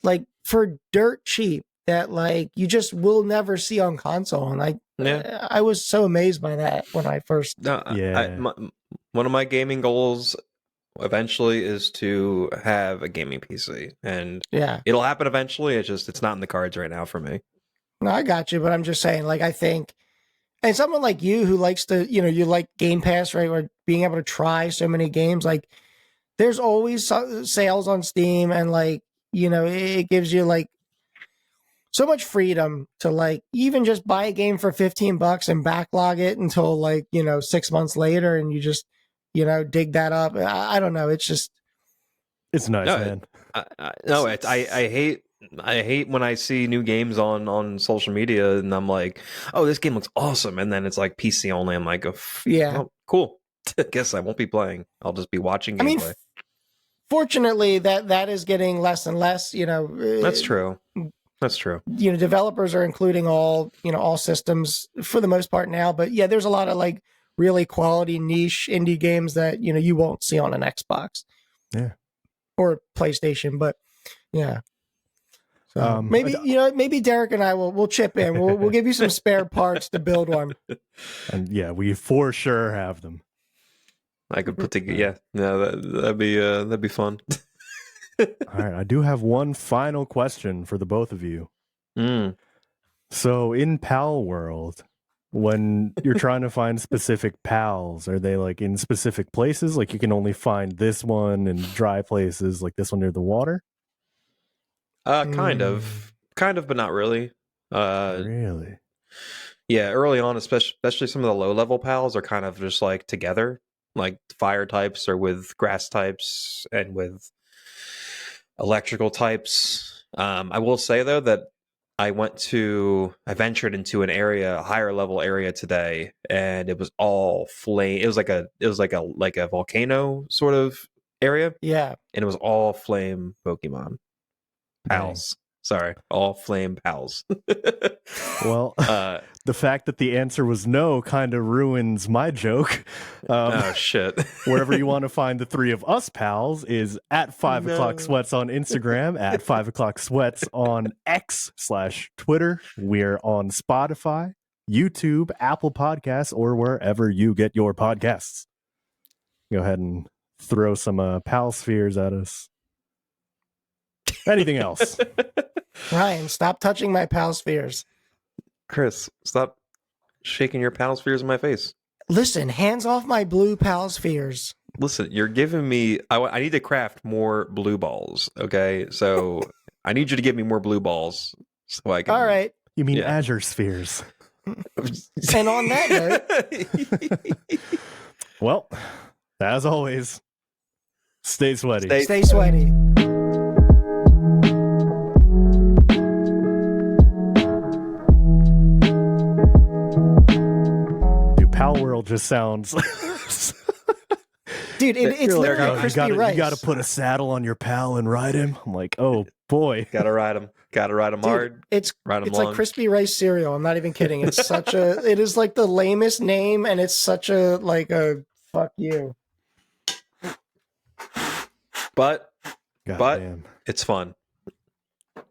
like for dirt cheap that like you just will never see on console. And I was so amazed by that when I first. One of my gaming goals eventually is to have a gaming PC, and it'll happen eventually. It's not in the cards right now for me. No, I got you, but I'm just saying, like, I think, and someone like you who likes to, you know, you like Game Pass, right? Or being able to try so many games, like there's always sales on Steam, and like, you know, it gives you like, so much freedom to like even just buy a game for $15 and backlog it until like, 6 months later, and you just, dig that up. I don't know. It's just, It's nice, No, man. I hate when I see new games on social media and I'm like, oh, this game looks awesome, and then it's like PC only. I'm like, yeah. well, cool. I guess I won't be playing. I'll just be watching I mean, gameplay. Fortunately, that is getting less and less. That's true. That's true. Developers are including all systems for the most part now. But yeah, there's a lot of like really quality niche indie games that you won't see on an Xbox, or PlayStation. But yeah, so maybe Derick and I will chip in. We'll give you some spare parts to build one. And yeah, we for sure have them. I could put together. Yeah, that'd be fun. All right, I do have one final question for the both of you. So in Palworld, when you're trying to find specific pals, are they like in specific places? Like you can only find this one in dry places, like this one near the water? Kind of, but not really. Really? Yeah, early on, especially some of the low level pals are kind of just like together, like fire types or with grass types and with electrical types. I will say though that I ventured into an area, a higher level area today, and it was all flame. It was like a volcano sort of area. Yeah, and it was all flame Pokemon pals. Dang. Sorry, all flame pals. Well, the fact that the answer was no kind of ruins my joke. Oh shit! Wherever you want to find the three of us pals is at 5 o'clock sweats on Instagram, at 5 o'clock sweats on X/Twitter. We're on Spotify, YouTube, Apple Podcasts, or wherever you get your podcasts. Go ahead and throw some pal spheres at us. Anything else? Ryan, stop touching my pal spheres. Chris, stop shaking your pal spheres in my face. Listen, hands off my blue pal spheres. Listen, you're giving me... I need to craft more blue balls, okay? So I need you to give me more blue balls so I can... All right. You mean Azure spheres. And on that note... Well, as always, stay sweaty. Stay sweaty. Palworld just sounds... Dude, it's literally crispy rice. You got to put a saddle on your pal and ride him. I'm like, oh boy. Gotta ride him Dude, hard. It's like crispy rice cereal. I'm not even kidding. It's it is like the lamest name, and it's such a fuck you. But damn. It's fun.